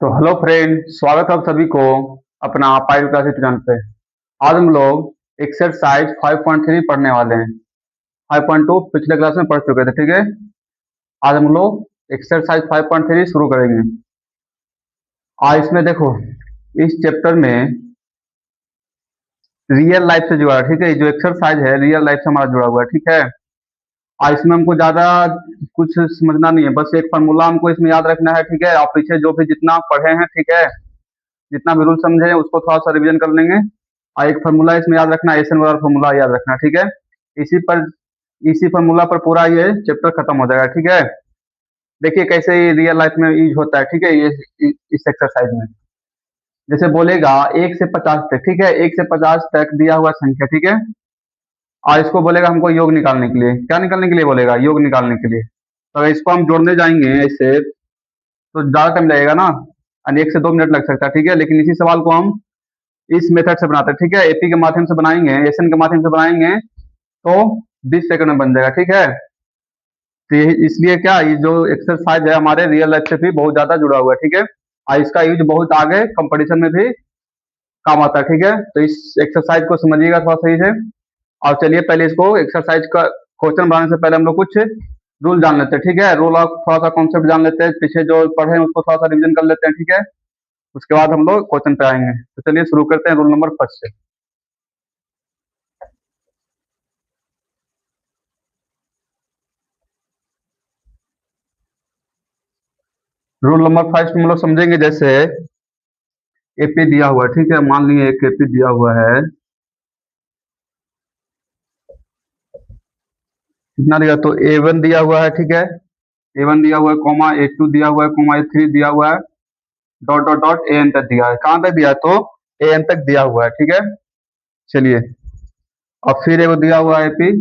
तो hello friend, स्वागत है आप सभी को अपना पाइल क्लासेस चैनल पे। आज हम लोग एक्सरसाइज 5.3 पढ़ने वाले हैं। 5.2 पिछले क्लास में पढ़ चुके थे, ठीक है। आज हम लोग एक्सरसाइज 5.3 शुरू करेंगे। आज इसमें देखो, इस चैप्टर में रियल लाइफ से जुड़ा है, ठीक है। ये जो एक्सरसाइज है रियल लाइफ से हमारा जुड़ा हुआ है, ठीक है। आज इसमें हमको ज्यादा कुछ समझना नहीं है, बस एक फार्मूला हमको इसमें याद रखना है, ठीक है। आप पीछे जो भी जितना पढ़े हैं, ठीक है, जितना भी रूल समझे हैं उसको थोड़ा सा रिवीजन कर लेंगे। और एक फार्मूला इसमें याद रखना, एसन वाला फार्मूला याद रखना, ठीक है। इसी पर इसी फार्मूला पर पूरा ये चैप्टर खत्म हो जाएगा, ठीक है। देखिए कैसे ये रियल लाइफ में यूज होता है, ठीक है। ये इस एक्सरसाइज में जैसे बोलेगा 1 से 50 तक, ठीक है। 1 से 50 तक दिया हुआ संख्या, ठीक है। और इसको बोलेगा हमको योग निकालने के लिए। क्या निकालने के लिए बोलेगा? योग निकालने के लिए। तो अगर इसको हम जोड़ने जाएंगे ऐसे तो ज्यादा टाइम लगेगा ना, और 1 से 2 मिनट लग सकता है, ठीक है। लेकिन इसी सवाल को हम इस मेथड से बनाते हैं, ठीक है। एपी के माध्यम से बनाएंगे, एसन के माध्यम से बनाएंगे तो 20 सेकंड में बन जाएगा, ठीक है। तो इसलिए क्या, ये जो एक्सरसाइज है हमारे रियल लाइफ से भी बहुत ज्यादा जुड़ा हुआ है, ठीक है। और इसका यूज बहुत आगे कंपटीशन में भी काम आता है, ठीक है। तो इस एक्सरसाइज को समझिएगा थोड़ा सही से। और चलिए पहले इसको एक्सरसाइज का क्वेश्चन बनाने से पहले हम लोग कुछ रूल जान लेते हैं, ठीक है। रूल और थोड़ा सा कॉन्सेप्ट जान लेते हैं, पीछे जो पढ़े हैं उसको थोड़ा सा रिविजन कर लेते हैं, ठीक है। उसके बाद हम लोग क्वेश्चन पे आएंगे। तो चलिए शुरू करते हैं रूल नंबर फर्स्ट से। रूल नंबर फर्स्ट में हम लोग समझेंगे, जैसे एपी दिया हुआ है, ठीक है। मान लीजिए एक एपी दिया हुआ है, कितना दिया, तो A1 दिया हुआ है, ठीक है। A1 दिया हुआ है, कॉमा A2 दिया हुआ है, कॉमा A3 दिया हुआ है, डॉट डॉट डॉट AN तक दिया है। कहाँ तक दिया है? तो AN तक दिया हुआ है, ठीक है। चलिए, और फिर एगो दिया हुआ है एपी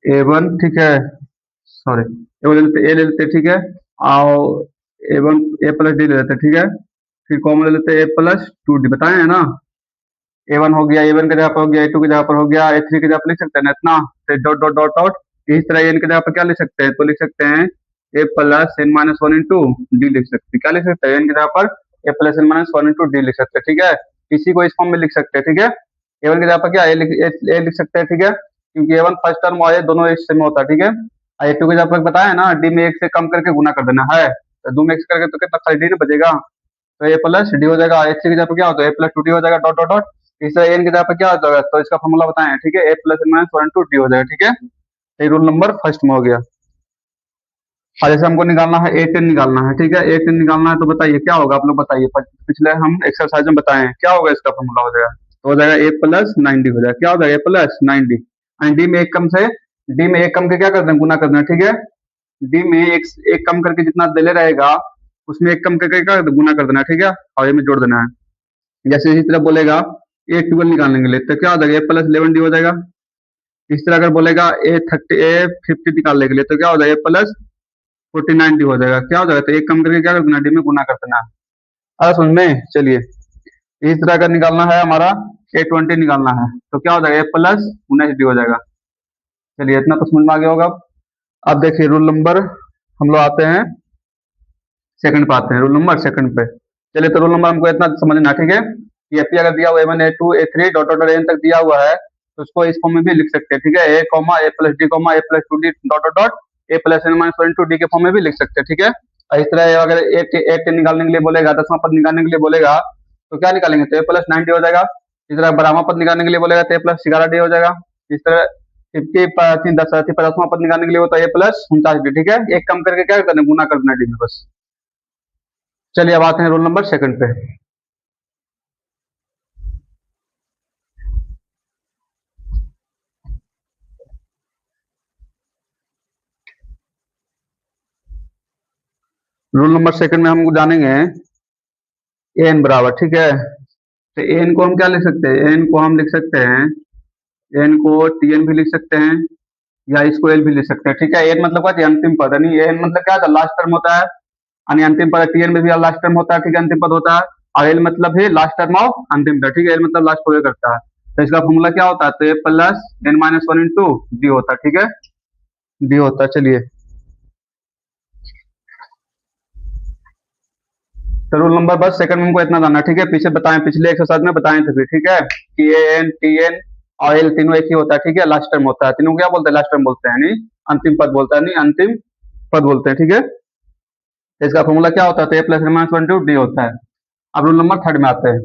A1, ठीक है। सॉरी, एगो ले लेते, ए ले लेते, ठीक है। और A1 A प्लस डी ले लेते, ठीक है। फिर कॉमन ले लेते A+2D, बताए हैं ना। A1 हो गया, A1 की जगह पर हो गया, A2 की जगह पर हो गया, A3 की जगह पर लिख सकते हैं ना इतना। फिर डॉट डॉट डॉट डॉट, इस तरह एन की जगह पर क्या लिख सकते हैं? तो लिख सकते हैं A+n-1 इंटू डी लिख सकते हैं। क्या लिख सकते हैं? एन की जगह पर A+n-1 इंटू डी लिख सकते हैं, ठीक है। इसी को इस फॉर्म में लिख सकते हैं, ठीक है। A1 की जगह पर क्या ए लिख सकते हैं, ठीक है, क्योंकि A1 फर्स्ट टर्म और A दोनों एक सेम होता है, ठीक है। और A2 की जगह पर बताया ना, डी में 1 से कम करके गुना कर देना है, तो 2 में x करके तो कितना खाली डी बचेगा, तो A+D हो जाएगा। H3 की जगह पर क्या होता है? A+2D हो जाएगा, डॉट डॉट डॉट। इस तरह एन की जगह पर क्या हो जाएगा? तो इसका फॉर्मूला बताएं, ठीक है। A+n-1 इंटू डी हो जाएगा, ठीक है। ये रूल नंबर फर्स्ट में हो गया। और जैसे हमको निकालना है A10 निकालना है, ठीक है। A10 निकालना है तो बताइए क्या होगा, आप लोग बताइए। पिछले हम एक्सरसाइज में बताएं क्या होगा, इसका फॉर्मूला हो जाएगा, तो हो जाएगा A+90 हो जाएगा। क्या हो जाएगा? A+90। एंड डी में एक कम से, डी में एक कम के क्या कर दें? गुना कर देना, ठीक है। डी में एक कम करके जितना दिले रहेगा उसमें एक कम करके क्या गुना कर देना, ठीक है। और ये में जोड़ देना है। जैसे इसी तरह बोलेगा A12 निकालने के लिए, तो क्या हो जाएगा? A+11D हो जाएगा। इस तरह अगर बोलेगा A50 निकालने के लिए, तो क्या हो जाएगा? A+49D हो जाएगा। क्या हो जाएगा? तो एक कम करके क्या कर देना, डी में गुना कर देना। अरे समझ में, चलिए इस तरह अगर निकालना है हमारा A20 निकालना है, तो क्या हो जाएगा? A+19D हो जाएगा। चलिए इतना तो समझ में आ गया होगा। अब देखिए रूल नंबर, हम लोग आते हैं सेकंड पे, आते हैं रूल नंबर सेकंड पे। चलिए, तो रूल नंबर हमको इतना समझना, ठीक है। ये एपी अगर दिया हुआ A1 A2 A3 dot dot N तक दिया हुआ है, तो उसको इस फॉर्म में भी लिख सकते हैं, ठीक है। A+D, A+2D dot dot A+n-1 के फॉर्म में भी लिख सकते हैं, ठीक है। और इस तरह अगर A10 निकालने के लिए बोलेगा, 10वां पद निकालने के लिए बोलेगा, तो क्या निकालेंगे? तो A+90 हो जाएगा। इस तरह 12वां पद निकालने के लिए बोलेगा तो A+11D हो जाएगा। इस तरह 50वां पद निकालने के लिए होता है A+49D, ठीक है। एक कम करके क्या करना, गुना कर देना डी में बस। चलिए अब आते हैं रोल नंबर सेकंड पे। रूल नंबर सेकंड में हम जानेंगे एन बराबर, ठीक है। तो एन को हम क्या लिख सकते हैं? एन को हम लिख सकते हैं, एन को टीएन भी लिख सकते हैं, या इसको एल भी लिख सकते हैं, ठीक है। एन मतलब क्या? अंतिम पद, यानी एन मतलब क्या था? लास्ट टर्म होता है, यानी अंतिम पद। टीएन में भी लास्ट टर्म होता है, ठीक है, अंतिम पद होता है। और एल मतलब है लास्ट टर्म ऑफ अंतिम पद, ठीक है। एल मतलब लास्ट पूरे करता है। तो इसका फॉर्मूला क्या होता है? तो A+n-1 इंटू डी होता है, ठीक है, डी होता है। चलिए तो रूल नंबर बस सेकंड में हमको इतना जानना है, ठीक है। पीछे बताएं, पिछले एक्सरसाइज में बताएं थे फिर, ठीक है, कि ए एन टी एन और एल तीनों एक ही होता है, ठीक है, लास्ट टर्म होता है, तीनों क्या बोलते हैं, लास्ट टर्म बोलते हैं, नहीं अंतिम पद बोलता है, नहीं अंतिम पद बोलते हैं, ठीक है। तो इसका फॉर्मूला क्या होता है, तो A plus minus one to D होता है। अब रूल नंबर थर्ड में आते हैं।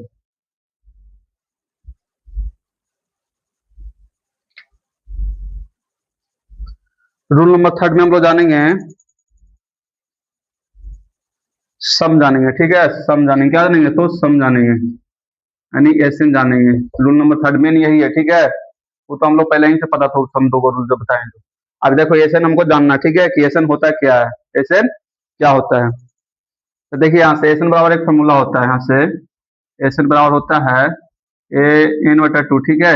रूल नंबर थर्ड में हम लोग जानेंगे सम जानेंगे, ठीक है, सम जानेंगे, क्या जानेंगे, तो सम जानेंगे, यानी एसएन जानेंगे। रूल नंबर थर्ड में यही है, ठीक है, वो तो हम लोग पहले ही से पता था, सम दो को रूल जो बताएं। तो अब देखो एसएन हमको जानना, ठीक है, कि एसएन होता है क्या है, एसएन क्या होता है। तो देखिए यहाँ से एसएन बराबर एक फॉर्मूला होता है, यहाँ से एसएन बराबर होता है ए एन बटा टू, ठीक है,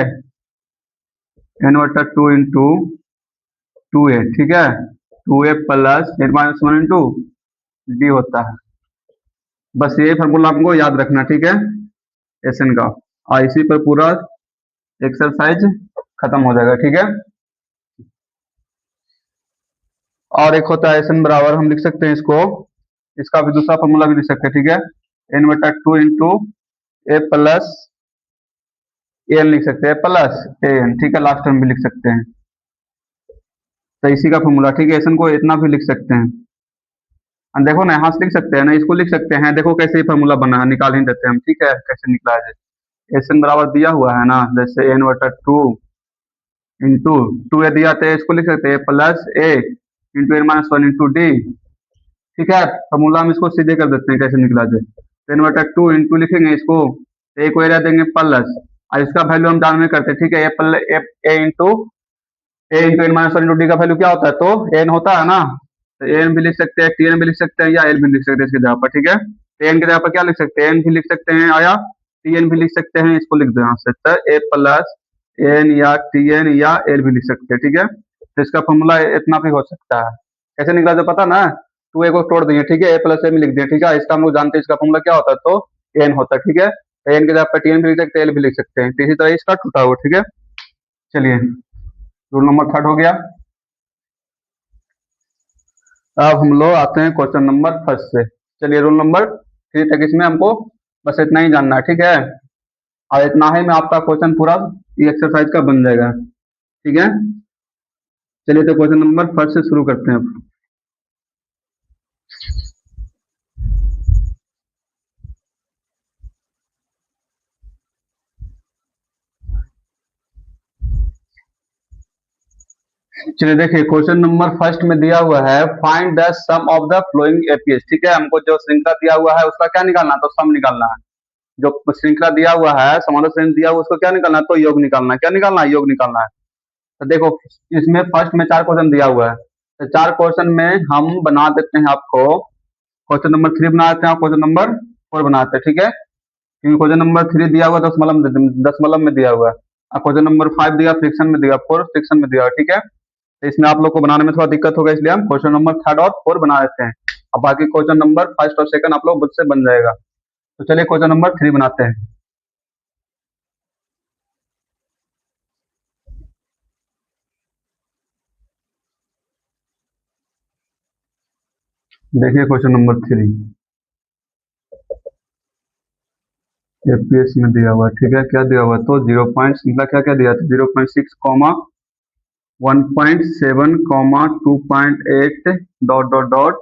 एन बटा टू इंटू टू ए, ठीक है, two A plus N minus one into D होता है। बस ये फॉर्मूला हमको याद रखना, ठीक है, एसएन का, और इसी पर पूरा एक्सरसाइज खत्म हो जाएगा, ठीक है। और एक होता है एसएन बराबर, हम लिख सकते हैं इसको, इसका भी दूसरा फॉर्मूला भी लिख सकते हैं, ठीक है, एन बटा two into A plus A N लिख सकते हैं, प्लस ए एन, ठीक है, लास्ट टर्म भी लिख सकते हैं। तो इसी का फॉर्मूला, ठीक है, एसएन को इतना भी लिख सकते हैं। देखो ना, यहाँ से लिख सकते हैं ना, इसको लिख सकते हैं, देखो कैसे ये फॉर्मूला बना है, निकाल ही देते हैं हम, ठीक है, कैसे निकला है। एसएन बराबर दिया हुआ है ना, जैसे एन बटा टू इंटू टू ए दिया, तो इसको लिख सकते हैं plus A into N minus one into D, ठीक है। फॉर्मूला हम इसको सीधे कर देते हैं, कैसे निकला जाए, तो एन बटा टू इंटू लिखेंगे इसको, ए को एरिया देंगे प्लस, और इसका वैल्यू हम जानने करते हैं, ठीक है, A into N minus one into D का वैल्यू क्या होता है, तो एन होता है ना, तो एन भी लिख सकते हैं, टी एन भी लिख सकते हैं, या एल भी लिख सकते हैं इसके जगह पर, ठीक है। तो एन के जगह पर क्या लिख सकते हैं, एन भी लिख सकते हैं, या टी एन भी लिख सकते हैं, इसको लिख दो यहाँ से, तो ए प्लस एन या टी एन या एल भी लिख सकते हैं, ठीक है। तो इसका फॉर्मूला इतना भी हो सकता है, कैसे निकला जो पता ना, टू ए को तोड़ दिए, ठीक है, ए प्लस ए में लिख दिए, ठीक है, इसका हम लोग जानते हैं इसका फॉर्मूला क्या होता है, तो एन होता है, ठीक है। तो एन के जगह पर टी एन भी लिख सकते हैं, एल भी लिख सकते हैं, तो इसी तरह इसका टूटा हुआ, ठीक है। चलिए रूल नंबर थर्ड हो गया। अब हम लोग आते हैं क्वेश्चन नंबर फर्स्ट से। चलिए रूल नंबर थ्री तक इसमें हमको बस इतना ही जानना है, ठीक है, और इतना ही में आपका क्वेश्चन पूरा ये एक्सरसाइज का बन जाएगा, ठीक है। चलिए तो क्वेश्चन नंबर फर्स्ट से शुरू करते हैं। चलिए देखिए क्वेश्चन नंबर फर्स्ट में दिया हुआ है, find the sum of the following APs, ठीक है, हमको जो श्रृंखला दिया हुआ है उसका क्या निकालना है, तो सम निकालना है। जो श्रृंखला दिया हुआ है, समांतर श्रेणी दिया हुआ, उसको क्या निकालना है, तो योग निकालना है, क्या निकालना है, योग निकालना है। तो देखो इसमें फर्स्ट में चार क्वेश्चन दिया हुआ है, तो चार क्वेश्चन में हम बना देते हैं आपको, क्वेश्चन नंबर थ्री बना देते हैं और क्वेश्चन नंबर फोर बनाते हैं, ठीक है, क्योंकि क्वेश्चन नंबर थ्री दिया हुआ दशमलव में दिया हुआ है, और क्वेश्चन नंबर फाइव दिया फ्रिक्शन में दिया, फोर फ्रिक्शन में दिया हुआ, ठीक है। तो इसमें आप लोग को बनाने में थोड़ा दिक्कत होगा, इसलिए हम क्वेश्चन नंबर थर्ड और फोर बना देते हैं, अब बाकी क्वेश्चन नंबर फर्स्ट और सेकंड आप लोग मुझसे बन जाएगा। तो चलिए क्वेश्चन नंबर थ्री बनाते हैं। देखिए क्वेश्चन नंबर थ्री एपीएस में दिया हुआ, ठीक है, क्या दिया हुआ, तो 0. मतलब क्या क्या दिया था, 0.6 comma 1.7 comma 2.8 dot dot dot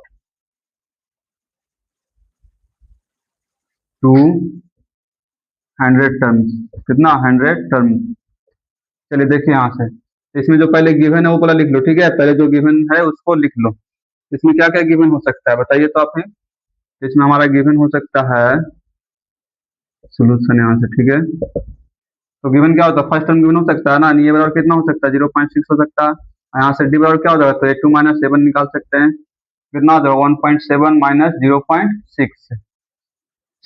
200 terms, कितना 100 टर्म्स। चलिए देखिए यहाँ से, इसमें जो पहले गिवन है वो पहले लिख लो, ठीक है, पहले जो गिवन है उसको लिख लो। इसमें क्या क्या गिवन हो सकता है बताइए तो आप, इसमें हमारा गिवन हो सकता है सोल्यूशन यहाँ से, ठीक है। तो गिवन क्या होता है, फर्स्ट टर्म गिवन हो सकता है ना, ये बराबर कितना हो सकता है, 0.6 हो सकता है, यहाँ से डी बराबर क्या हो जाएगा, तो 8 माइनस 7 निकाल सकते हैं, कितना हो जाएगा 1.7 माइनस 0.6,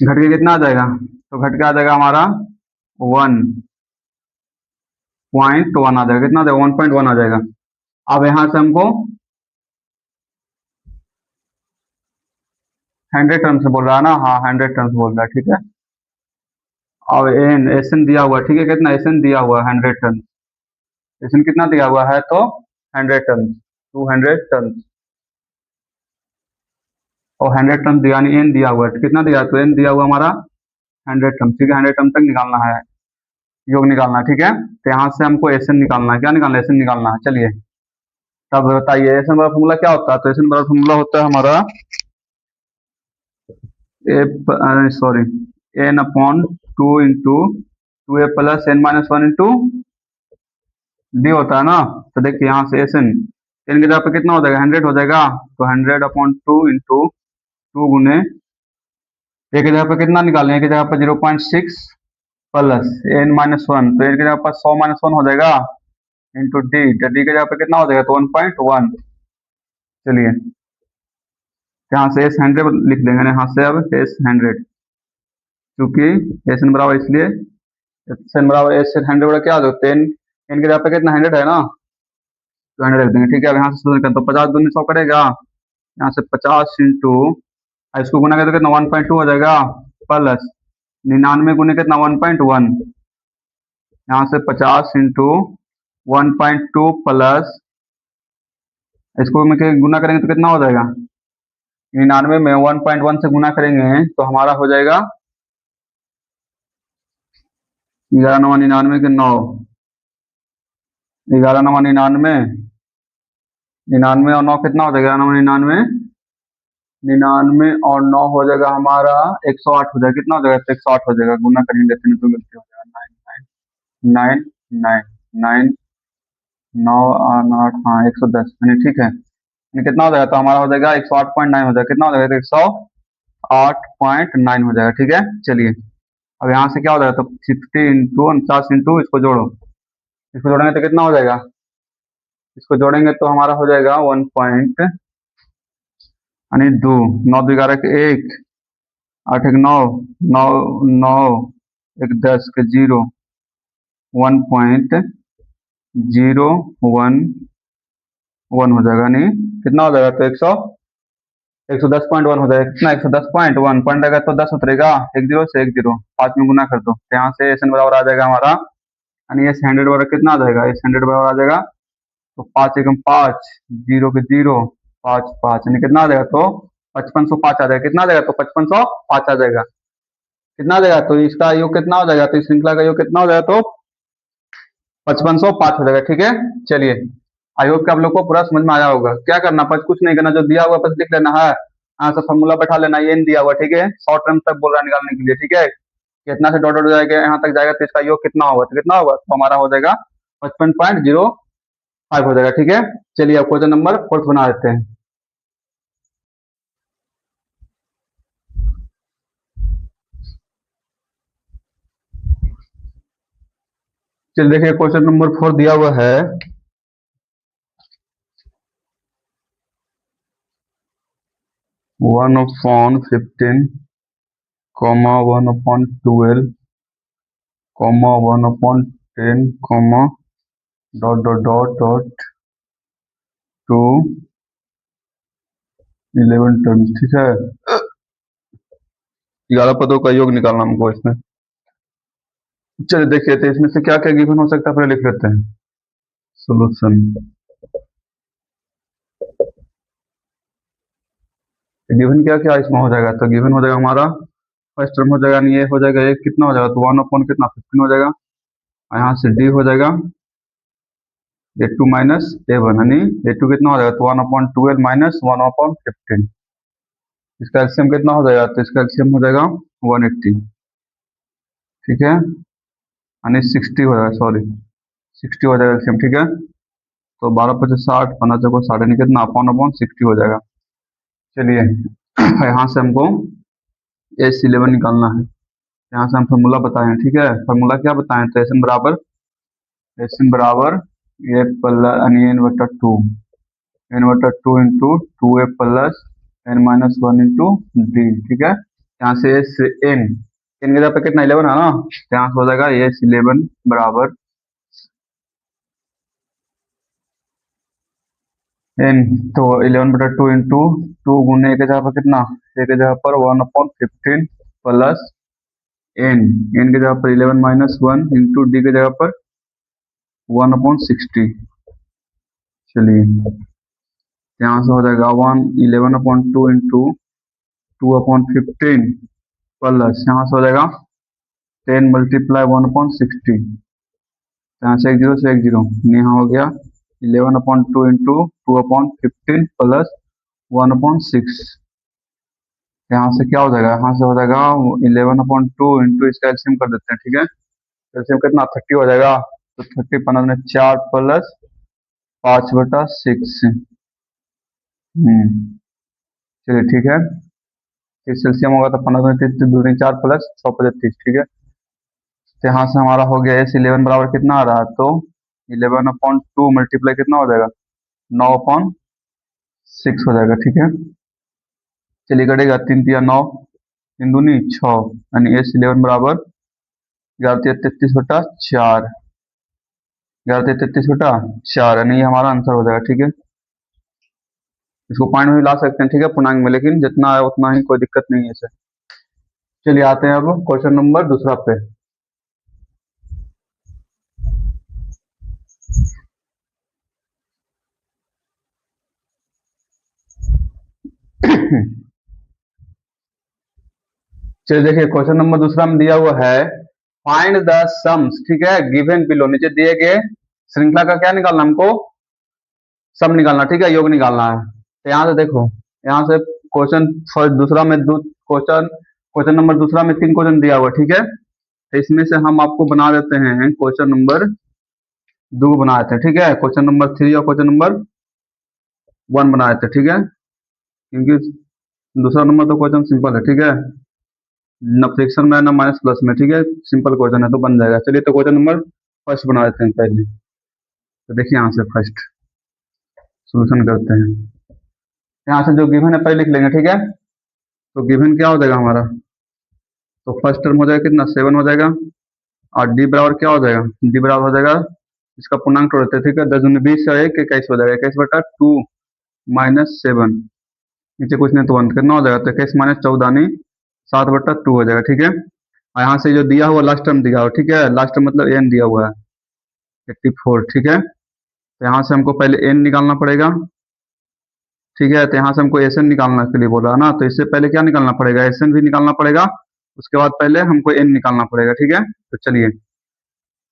घट के कितना आ जाएगा, तो घट के आ जाएगा हमारा 1.1 आ जाएगा, कितना आ जाएगा 1.1 आ जाएगा। अब यहाँ से हमको 100 टर्म से बोल रहा है ना, हाँ 100 टर्म बोल रहा है, ठीक है। और एन एसएन दिया हुआ, ठीक है, कितना एसएन दिया हुआ 100 टन, एसएन कितना दिया हुआ है, तो 100 टन, 200 टन। और 100 टर्म दिया, यानी एन दिया हुआ है, कितना दिया, तो एन दिया हुआ हमारा 100 टर्म, ठीक है, 100 टर्म तक निकालना है, योग निकालना है, ठीक है। तो यहाँ से हमको एस एन निकालना है, क्या निकालना है, एस एन निकालना है। चलिए तब बताइए एस एन बराबर फॉर्मूला क्या होता है, तो एस एन बराबर फॉर्मूला होता है हमारा sorry N upon 2 A plus N minus 1 into D होता है ना। तो देखिए यहाँ से एस एन, एन की जगह पे कितना हो जाएगा, 100 हो जाएगा, तो 100/2 इंटू 2 गुने ए की जगह पे कितना निकालें, ए की जगह पे 0.6 प्लस एन माइनस 1, तो एन की जगह पर 100 माइनस 1 हो जाएगा इंटू डी, तो डी की जगह पे कितना हो जाएगा, तो 1.1। चलिए यहाँ से एस 100 लिख देंगे ना, यहाँ से अब एस 100, क्योंकि एस एन बराबर, इसलिए एस एन बराबर एस 100 बड़ा क्या हो, 10, एन की जगह पे कितना 100 है ना, तो 100 लिख देंगे, ठीक है। अब यहाँ से शुरू करते, तो 50 दूनी 100 करेगा, यहाँ से 50 इंटू, इसको गुना करके कितना 1.2 हो जाएगा, प्लस 99 गुने कितना 1.1, यहाँ से 50 इंटू 1.2 प्लस, इसको में गुना करेंगे तो कितना हो जाएगा, 99 में 1.1 से गुना करेंगे तो हमारा हो जाएगा 11×9 = 99 के 9, 11×9 = 99 और 9 कितना हो जाएगा, 99, 99 और 9 हो जाएगा हमारा 108 हो जाएगा, कितना हो जाएगा, तो 108 हो जाएगा, गुना करेंगे तो नहीं तो गलती हो जाएगा, 9 9 9 9 8, हाँ 110, यानी ठीक है, यानी कितना हो जाएगा, तो हमारा हो जाएगा 108.9 हो जाएगा, कितना हो जाएगा, 108.9 हो जाएगा, ठीक है। चलिए अब यहाँ से क्या हो जाएगा, तो 60 इंटू 49 इंटू इसको जोड़ो, इसको जोड़ेंगे तो कितना हो जाएगा, इसको जोड़ेंगे तो हमारा हो जाएगा 1 पॉइंट, यानी 2, 9 2 11 के 1, 8 1 9, 9 9 1 10 के 0, 1.011 हो जाएगा, यानी कितना हो जाएगा, तो 110.1 हो जाएगा, कितना 110.1 पॉइंट रहेगा तो 10 उतरेगा, 1 0 से 1 0, 5 में गुना कर दो, तो यहाँ से एस एन बराबर आ जाएगा हमारा, यानी एस 100 बराबर कितना आ जाएगा, एस 100 बराबर आ जाएगा, तो 5 एकम 5, 0 के 0, 5 5, यानी कितना आ जाएगा, तो 5505 आ जाएगा, कितना आ जाएगा, तो 5505 आ जाएगा, कितना आ जाएगा, तो इसका योग कितना हो जाएगा, तो इस श्रृंखला का योग कितना हो जाएगा, तो 5505 हो जाएगा, ठीक है। चलिए आई होप कि आप लोग को पूरा समझ में आया होगा, क्या करना, बस कुछ नहीं करना, जो दिया हुआ बस लिख लेना है, यहाँ से फॉर्मूला बैठा लेना, ये दिया हुआ, ठीक है, शॉर्ट टर्म तक बोल रहा है निकालने के लिए, ठीक है, कितना से डॉट डॉट जाएगा यहाँ तक जाएगा, तो इसका योग कितना होगा, तो कितना होगा, तो हमारा हो जाएगा 55.05 हो जाएगा, ठीक है। चलिए अब क्वेश्चन नंबर 4 बना देते हैं। चलिए देखिए क्वेश्चन नंबर 4 दिया हुआ है, 1/15, 1/12, 1/10, dot dot dot dot 2 11 terms, ठीक है, 11 पदों का योग निकालना हमको इसमें। चलिए देखिए तो इसमें से क्या क्या गिवन हो सकता है, पहले लिख लेते हैं सोल्यूशन। गिवन क्या क्या इसमें हो जाएगा, तो गिवन हो जाएगा हमारा फर्स्ट टर्म हो जाएगा, यानी ये हो जाएगा, ये कितना हो जाएगा, तो 1/, कितना 15 हो जाएगा, और यहाँ से डी हो जाएगा a2 माइनस a1, यानी a2 कितना हो जाएगा, तो 1/12 माइनस 1/15, इसका एलसीएम कितना हो जाएगा, तो इसका एलसीएम हो जाएगा 180, ठीक है, यानी 60 हो जाएगा, सॉरी 60 हो जाएगा एलसीएम, ठीक है। तो 12 × 5 = 60, 15 चौको 60, कितना 1/60 हो जाएगा। चलिए यहाँ से हमको S11 निकालना है, यहाँ से हम फॉर्मूला बताए हैं, ठीक है, फॉर्मूला क्या बताएं, तो एस एन बराबर A plus n/2, n/2 into 2a plus n-1 into D, ठीक है। यहाँ से एस एन, एन की जगह पे कितना 11 है ना, तो यहाँ से हो जाएगा S11 बराबर एन, तो 11/2 इंटू 2 गुने एक जगह पर कितना, एक जगह पर 1/15 प्लस एन, एन की जगह पर 11 माइनस 1 इंटू डी की जगह पर 1/60। चलिए यहाँ से हो जाएगा 11/2 इंटू 2/15 प्लस यहाँ से हो जाएगा 10 मल्टीप्लाई 1/60, यहाँ से एक जीरो से एक जीरो, यहाँ हो गया 11/2 इंटू 2/15 प्लस 1/6, यहाँ से क्या हो जाएगा, यहाँ से हो जाएगा 11/2 इंटू इसका एलसीएम कर देते हैं, ठीक है। एलसीएम कितना 30 हो जाएगा, तो 30 15 में 4 प्लस 5/6। चलिए ठीक है, इस एलसीएम होगा तो 15 में 30 दूनी 4 प्लस 6/30, ठीक है। तो यहाँ से हमारा हो गया एस 11 बराबर कितना आ रहा है, तो 11/2 मल्टीप्लाई कितना हो जाएगा 9/6 हो जाएगा, ठीक है। चलिए कटेगा 3 तिया 9, 3 दूनी 6, यानी एस 11 बराबर 11/33/4, 11/33/4, यानी ये हमारा आंसर हो जाएगा, ठीक है। इसको पॉइंट में भी ला सकते हैं, ठीक है, पूर्णांक में, लेकिन जितना है उतना ही, कोई दिक्कत नहीं है इसे। चलिए आते हैं अब क्वेश्चन नंबर दूसरा पे। चलिए देखिए क्वेश्चन नंबर दूसरा में दिया हुआ है फाइंड द सम्स, ठीक है, गिवन बिलो, नीचे दिए गए श्रृंखला का क्या निकालना, हमको सम निकालना, ठीक है, योग निकालना है। तो यहाँ से देखो, यहाँ से क्वेश्चन दूसरा में क्वेश्चन क्वेश्चन नंबर दूसरा में 3 क्वेश्चन दिया हुआ, ठीक है। तो इसमें से हम आपको बना देते हैं क्वेश्चन नंबर 2 बना देते हैं, ठीक है। क्वेश्चन नंबर 3 और क्वेश्चन नंबर 1 बना देते हैं, ठीक है, क्योंकि दूसरा नंबर तो क्वेश्चन सिंपल है, ठीक है, न फ्रिक्शन में न माइनस प्लस में, ठीक है, सिंपल क्वेश्चन है तो बन जाएगा। चलिए तो क्वेश्चन नंबर फर्स्ट बना देते हैं पहले। तो देखिए यहाँ से फर्स्ट सोल्यूशन करते हैं, यहाँ से जो गिवन है पहले लिख लेंगे, ठीक है। तो गिवन क्या हो जाएगा हमारा, तो फर्स्ट टर्म हो जाएगा कितना 7 हो जाएगा, और डी बराबर क्या हो जाएगा, डी बराबर हो जाएगा इसका पूर्णांक तोड़ते हैं, ठीक है, 10 दूनी 20 और 1 21 हो जाएगा, 21/2 माइनस 7, नीचे कुछ नहीं तो 1 कितना हो जाएगा, तो 21 माइनस 14 7/2 हो जाएगा, ठीक है। और यहाँ से जो दिया हुआ लास्ट टर्म दिया हुआ, ठीक है, लास्ट टर्म मतलब एन दिया हुआ है 84, ठीक है। तो यहाँ से हमको पहले एन निकालना पड़ेगा, ठीक है। तो यहाँ से हमको एस एन निकालने के लिए बोल रहा है ना, तो इससे पहले क्या निकालना पड़ेगा, एस एन भी निकालना पड़ेगा, उसके बाद पहले हमको एन निकालना पड़ेगा, ठीक है। तो चलिए, तो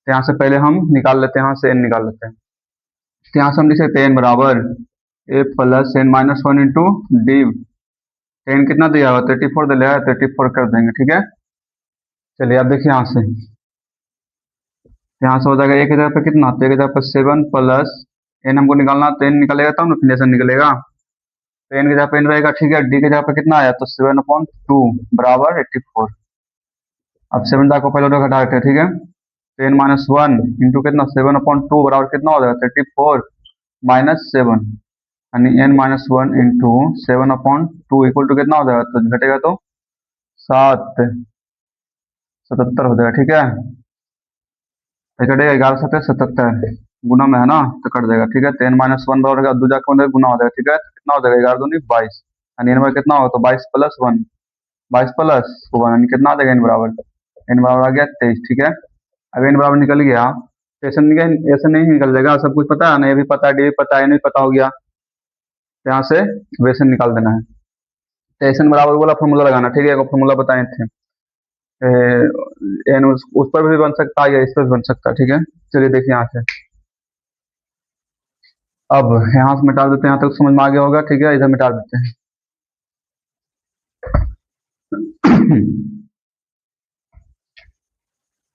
यहाँ से पहले हम निकाल लेते हैं, यहाँ से एन निकाल लेते हैं। तो यहाँ से हम लिख सकते हैं एन बराबर A plus N minus 1 into D, N कितना दिया हुआ 34 दिया है, 34 कर देंगे, ठीक है। चलिए अब देखिए यहाँ से हो जाएगा एक जगह पे कितना, तो एक जगह पर 7 प्लस एन हमको निकालना, तो एन निकलेगा तब ना फिर एस एन निकलेगा, तो एन की जगह पे एन रहेगा, ठीक है। डी की जगह पे कितना आया, तो 7/2 बराबर 84। अब 7 को पहले ऑर्डर घटा देते हैं, ठीक है। तो एन माइनस 1 इंटू कितना 7/2 बराबर कितना हो जाएगा 34 माइनस 7, यानी N minus 1 into 7/2 equal to कितना हो जाएगा, तो घटेगा तो 7/77 हो जाएगा, ठीक है। तो कटेगा 11/77 गुना में है ना, तो कट जाएगा, ठीक है। तो एन माइनस 1 बराबर दो जाकर गुना हो जाएगा, ठीक है। तो कितना हो जाएगा 11 दूनी 22, यानी एन बराबर कितना होगा, तो 22 प्लस 1, 22 प्लस 1 यानी कितना आ जाएगा एन बराबर, एन बराबर आ गया 23, ठीक है। अब एन बराबर निकल गया, तो ऐसे नहीं निकल जाएगा, सब कुछ पता है ना, ये भी पता है, डी भी पता है, एन भी पता हो गया, तो यहाँ से वेसन निकाल देना है। तो एस एन बराबर वाला फॉर्मूला लगाना, ठीक है, फॉर्मूला बताए थे, एन उस पर भी बन सकता है या इस पर भी बन सकता है, ठीक है। चलिए देखिए यहाँ से, अब यहाँ से मिटा देते हैं, यहाँ तक समझ में आ गया होगा, ठीक है, इधर मिटा देते हैं।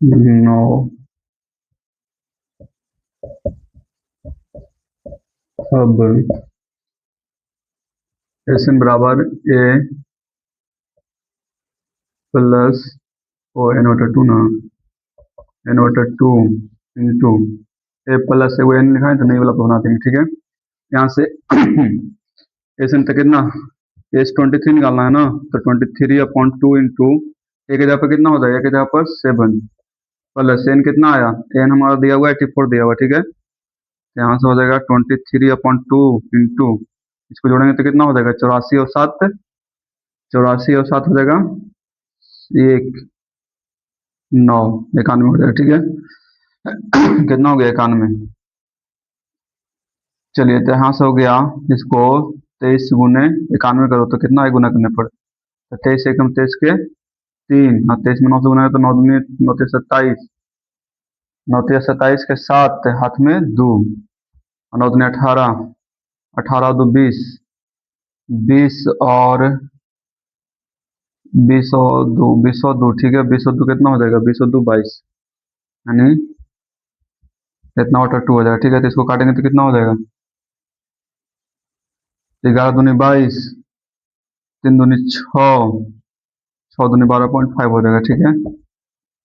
नो, अब एस एन बराबर ए प्लस ओ n/2 ना, n/2 इंटू ए प्लस ए, वो एन लिखा है तो नहीं वाला बना देंगे, ठीक है। यहाँ से एस एन तक कितना, एस 23 निकालना है ना, तो 23/2 इंटू ए की जगह पर कितना हो जाएगा, ए की जगह पर 7 प्लस एन कितना आया, एन हमारा दिया हुआ है 84 दिया हुआ, ठीक है। तो यहाँ से हो जाएगा 23/2 इंटू, इसको जोड़ेंगे तो कितना हो जाएगा 84 और 7, 84 और 7 हो जाएगा 9 91 हो जाएगा, ठीक है। कितना हो गया 91। चलिए तो यहाँ से हो गया, इसको 23 गुने 91 करो तो कितना है गुना करने पर, तो 23 एकम 23 के 3 और 23 में 9 से गुना है तो 9 दूनी 9 तेईस 27, 9 तेईस 27 के 7 हाथ में 2 और 9 दूनी 18, 18 दो 20, 20 और 20 और 2 ठीक है, 20 और 2 कितना हो जाएगा, 20 और 2 22, यानी इतना वाटर 2 हो जाएगा। ठीक है, तो इसको काटेंगे तो कितना हो जाएगा, 11 दूनी 22, 3 दूनी 6, 6 दूनी 12.5 हो जाएगा। ठीक है,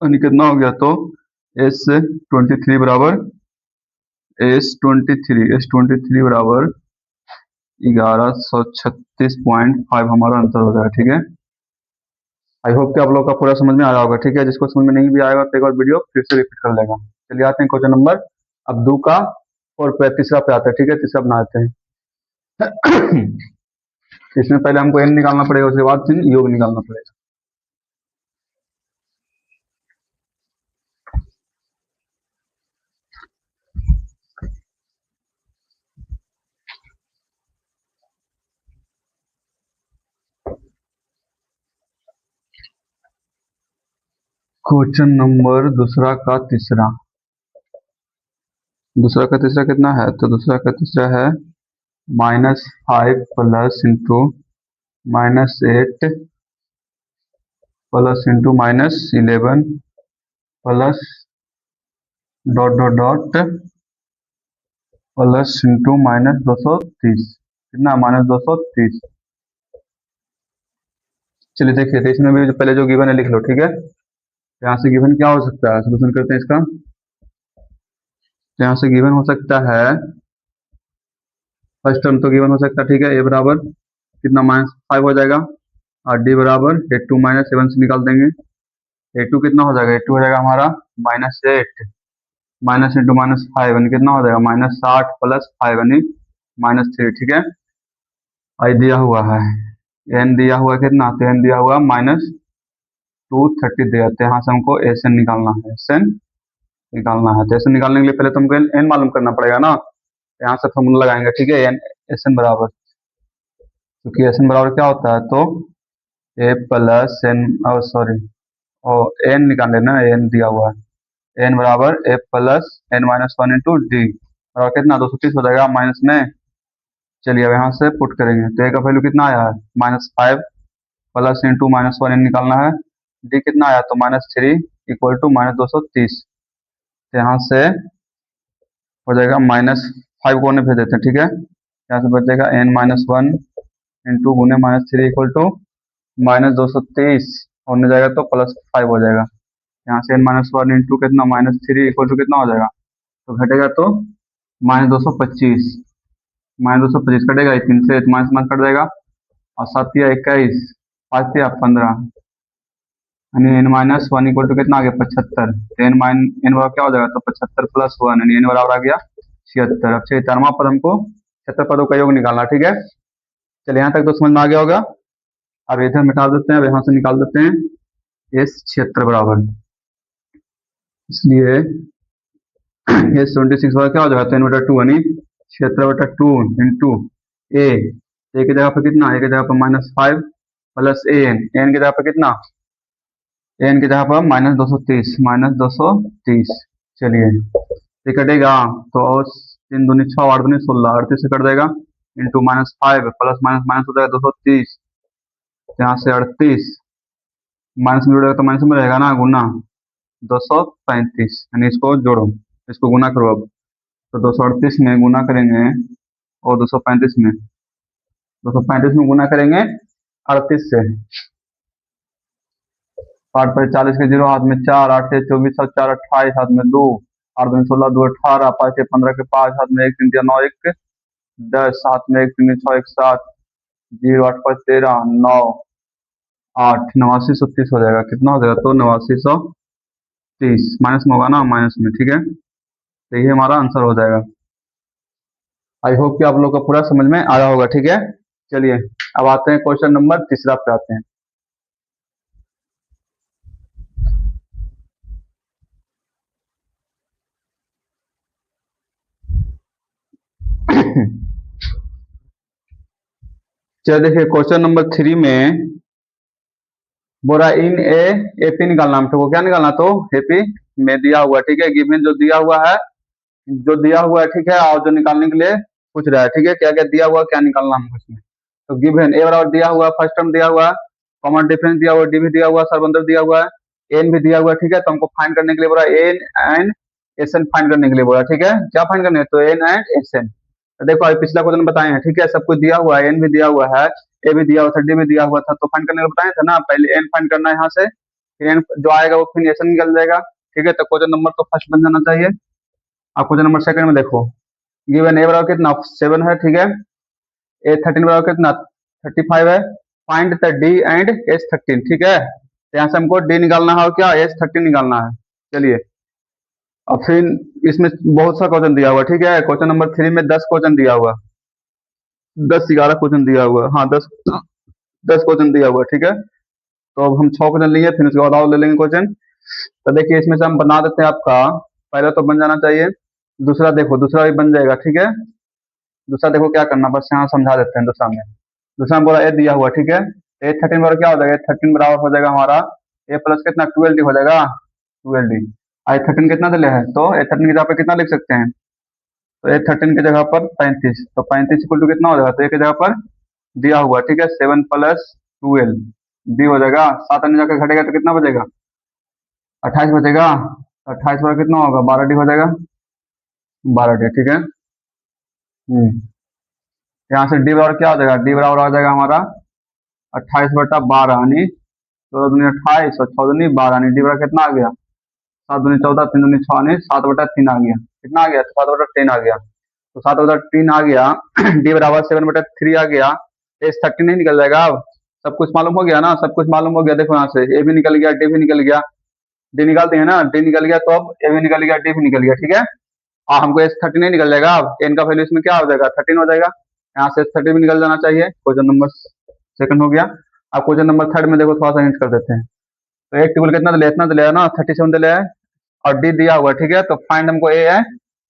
यानी कितना हो गया, तो S23 बराबर S23 बराबर 1136.5 हमारा आंसर हो जाएगा। ठीक है, आई होप कि आप लोग का पूरा समझ में आया होगा। ठीक है, जिसको समझ में नहीं भी आएगा तो एक बार वीडियो फिर से रिपीट कर लेगा। चलिए आते हैं क्वेश्चन नंबर अब 2 का और तीसरा पे आते हैं। ठीक है, तीसरा बना आते हैं। इसमें पहले हमको n निकालना पड़ेगा, उसके बाद फिर योग निकालना पड़ेगा। क्वेश्चन नंबर दूसरा का तीसरा कितना है, तो दूसरा का तीसरा है -5 plus into -8 plus into -11 plus dot dot dot plus into -230, कितना -230। चलिए देखिए, तो इसमें भी जो पहले जो गिवन है लिख लो। ठीक है, यहाँ से गिवन क्या हो सकता है, सोल्यूशन करते हैं इसका। तो यहाँ से गिवन हो सकता है, फर्स्ट टर्म तो गिवन हो सकता है। ठीक है, ए बराबर कितना -5 हो जाएगा और डी बराबर 8 -7 से निकाल देंगे। A2 कितना हो जाएगा, A2 हो जाएगा हमारा -8 माइनस इंटू -5 यानी कितना हो जाएगा, -60 प्लस 5 यानी -3। ठीक है, आई दिया हुआ है n दिया हुआ है कितना, तो n दिया हुआ -230 दिया, तो यहाँ से हमको एस एन निकालना है, तो एस एन निकालने के लिए पहले तुमको n मालूम करना पड़ेगा ना। यहाँ से फॉर्मूला लगाएंगे। ठीक है, एन एस एन बराबर, क्योंकि एस एन बराबर क्या होता है, तो ए प्लस एन, सॉरी और एन निकाल लेना, एन दिया हुआ है, एन बराबर A plus n-1 into D और कितना 230 हो जाएगा माइनस में। चलिए अब यहाँ से पुट करेंगे, तो ए का वैल्यू कितना आया है -5 प्लस इंटू -1 एन निकालना है, डी कितना आया, तो -3 इक्वल टू -230। तो यहाँ से हो जाएगा -5 को भेज देते हैं। ठीक है, यहाँ से बचेगा n-1 इंटू गुने -3 इक्वल टू -230 होने जाएगा, तो +5 हो जाएगा। यहाँ से n-1 इंटू कितना -3 इक्वल टू कितना हो जाएगा, तो घटेगा तो -225, -225 कटेगा, 3 से माइनस कट जाएगा और 7 या 21, 5 या 15 यानी n-1 इक्वल टू कितना आ गया 75। तो एन बराबर क्या हो जाएगा, तो 75 प्लस 1 यानी n बराबर आ गया 76। अब 76वां पद हमको 76 पदों का योग निकालना। ठीक है, चलिए यहाँ तक तो समझ में आ गया होगा। अब इधर मिटा देते हैं, अब यहाँ से निकाल देते हैं S 76 बराबर, इसलिए S 26 बराबर क्या हो जाएगा, तो n/2 यानी 76/2 इंटू ए की जगह पर कितना, ए की जगह पर -5 प्लस एन की जगह पर कितना, एन की जगह पर -230 चलिए ये कटेगा, तो 3 दूनी 6 8 दूनी 16 38 से कट जाएगा, इंटू -5 प्लस माइनस माइनस हो जाएगा 230, यहाँ से 38 माइनस में जुड़ेगा तो माइनस में रहेगा ना, गुना 235 यानी इसको जोड़ो, इसको गुना करो। अब तो 238 में गुना करेंगे और 235 में गुना करेंगे 38 से, 8 पर 40 के 0 हाथ में 4, 8 से 24 और 4 28 हाथ में 2, 8 दूनी 16 2 18, 5 से 15 के 5 हाथ में 1 3 9 1 10 हाथ में 1 3 6 1 7 0 8 5 13 9 8 8930 हो जाएगा। कितना हो जाएगा, तो 8930 माइनस में होगा ना, माइनस में। ठीक है, तो ये हमारा आंसर हो जाएगा। आई होप कि आप लोग को पूरा समझ में आया होगा। ठीक है, चलिए अब आते हैं क्वेश्चन नंबर तीसरा पे आते हैं। चलिए देखिए क्वेश्चन नंबर 3 में बोल रहा इन ए एपी निकालना हमको, क्या निकालना, तो एपी में दिया हुआ, ठीक है, गिवन जो दिया हुआ है, जो दिया हुआ है, ठीक है, और जो निकालने के लिए पूछ रहा है, ठीक है, क्या क्या दिया हुआ, क्या निकालना हमको इसमें। तो गिवन ए बराबर दिया हुआ, फर्स्ट टर्म दिया हुआ, कॉमन डिफरेंस दिया हुआ, डी भी दिया हुआ, सरबंदर दिया हुआ है, एन भी दिया हुआ, ठीक है, तो हमको फाइंड करने के लिए बोला N and S N find करने के लिए बोला, ठीक है, क्या फाइंड करने, तो एन एंड एस एन। तो देखो अभी पिछला क्वेश्चन बताए हैं, ठीक है, सब कुछ दिया हुआ है, एन भी दिया हुआ है, ए भी दिया हुआ था, डी भी दिया हुआ था, तो फाइंड करने को बताया था ना, पहले एन फाइंड करना है यहाँ से, फिर एन जो आएगा वो फिर एस एन निकल जाएगा, ठीक है, तो क्वेश्चन नंबर तो फर्स्ट बन जाना चाहिए। अब क्वेश्चन नंबर सेकंड में देखो, गिवन ए बराबर कितना 7 है, ठीक है, ए 13 बराबर कितना 35 है, find the D and S 13, ठीक है, तो यहाँ से हमको डी निकालना है और क्या एस 13 निकालना है। चलिए अब फिर इसमें बहुत सा क्वेश्चन दिया हुआ, ठीक है, क्वेश्चन नंबर 3 में 10 क्वेश्चन दिया हुआ, 10-11 क्वेश्चन दिया हुआ, हाँ 10 क्वेश्चन दिया हुआ, ठीक है, तो अब हम 6 क्वेश्चन लिए, फिर उसके बाद और ले लेंगे क्वेश्चन। तो देखिए इसमें से हम बना देते हैं, आपका पहला तो बन जाना चाहिए, दूसरा देखो दूसरा भी बन जाएगा, ठीक है, दूसरा देखो क्या करना, बस यहाँ समझा देते हैं। दूसरा में बोला ए दिया हुआ, ठीक है, ए 13 बराबर क्या हो जाएगा, 13 बराबर हो जाएगा हमारा ए प्लस कितना 12 डी हो जाएगा, 12 डी। आई 13 कितना दिया है, तो ए 13 की जगह पे कितना लिख सकते हैं, तो ए 13 की जगह पर 35, तो 35 इक्वल टू कितना हो जाएगा, तो ए की जगह पर दिया हुआ, ठीक है, 7 प्लस 12 डी हो जाएगा, 7 अन्य जाकर घटेगा तो कितना बचेगा, 28 बचेगा, 28 पर कितना होगा, 12 डी हो जाएगा, 12 डी, ठीक है। यहाँ से डी बराबर क्या हो जाएगा, डी बराबर आ जाएगा हमारा 28/12 यानी 14×28 और 14×12 यानी डी बराबर कितना आ गया, 7×14 3×6 यानी 7/3 आ गया, कितना आ गया, 7/3 आ गया, तो 7/3 आ गया डी बराबर 7/3 आ गया, एस 13 नहीं निकल जाएगा, अब सब कुछ मालूम हो गया ना, सब कुछ मालूम हो गया, देखो यहाँ से ए भी निकल गया, डी भी निकल गया, डी निकालते हैं ना, डी निकल गया तो अब ए भी निकल गया, डी भी निकल गया, ठीक है, और हमको एस 13 नहीं निकल जाएगा, अब एन का वैल्यू इसमें क्या हो जाएगा 13 हो जाएगा, यहाँ से एस 13 भी निकल जाना चाहिए, क्वेश्चन नंबर सेकंड हो गया। अब क्वेश्चन नंबर थर्ड में देखो थोड़ा सा हिंट कर देते हैं, तो एक टेबल कितना दिया, इतना दिया ना 37 दिया है, और डी दिया हुआ, ठीक है, तो फाइंड हमको ए है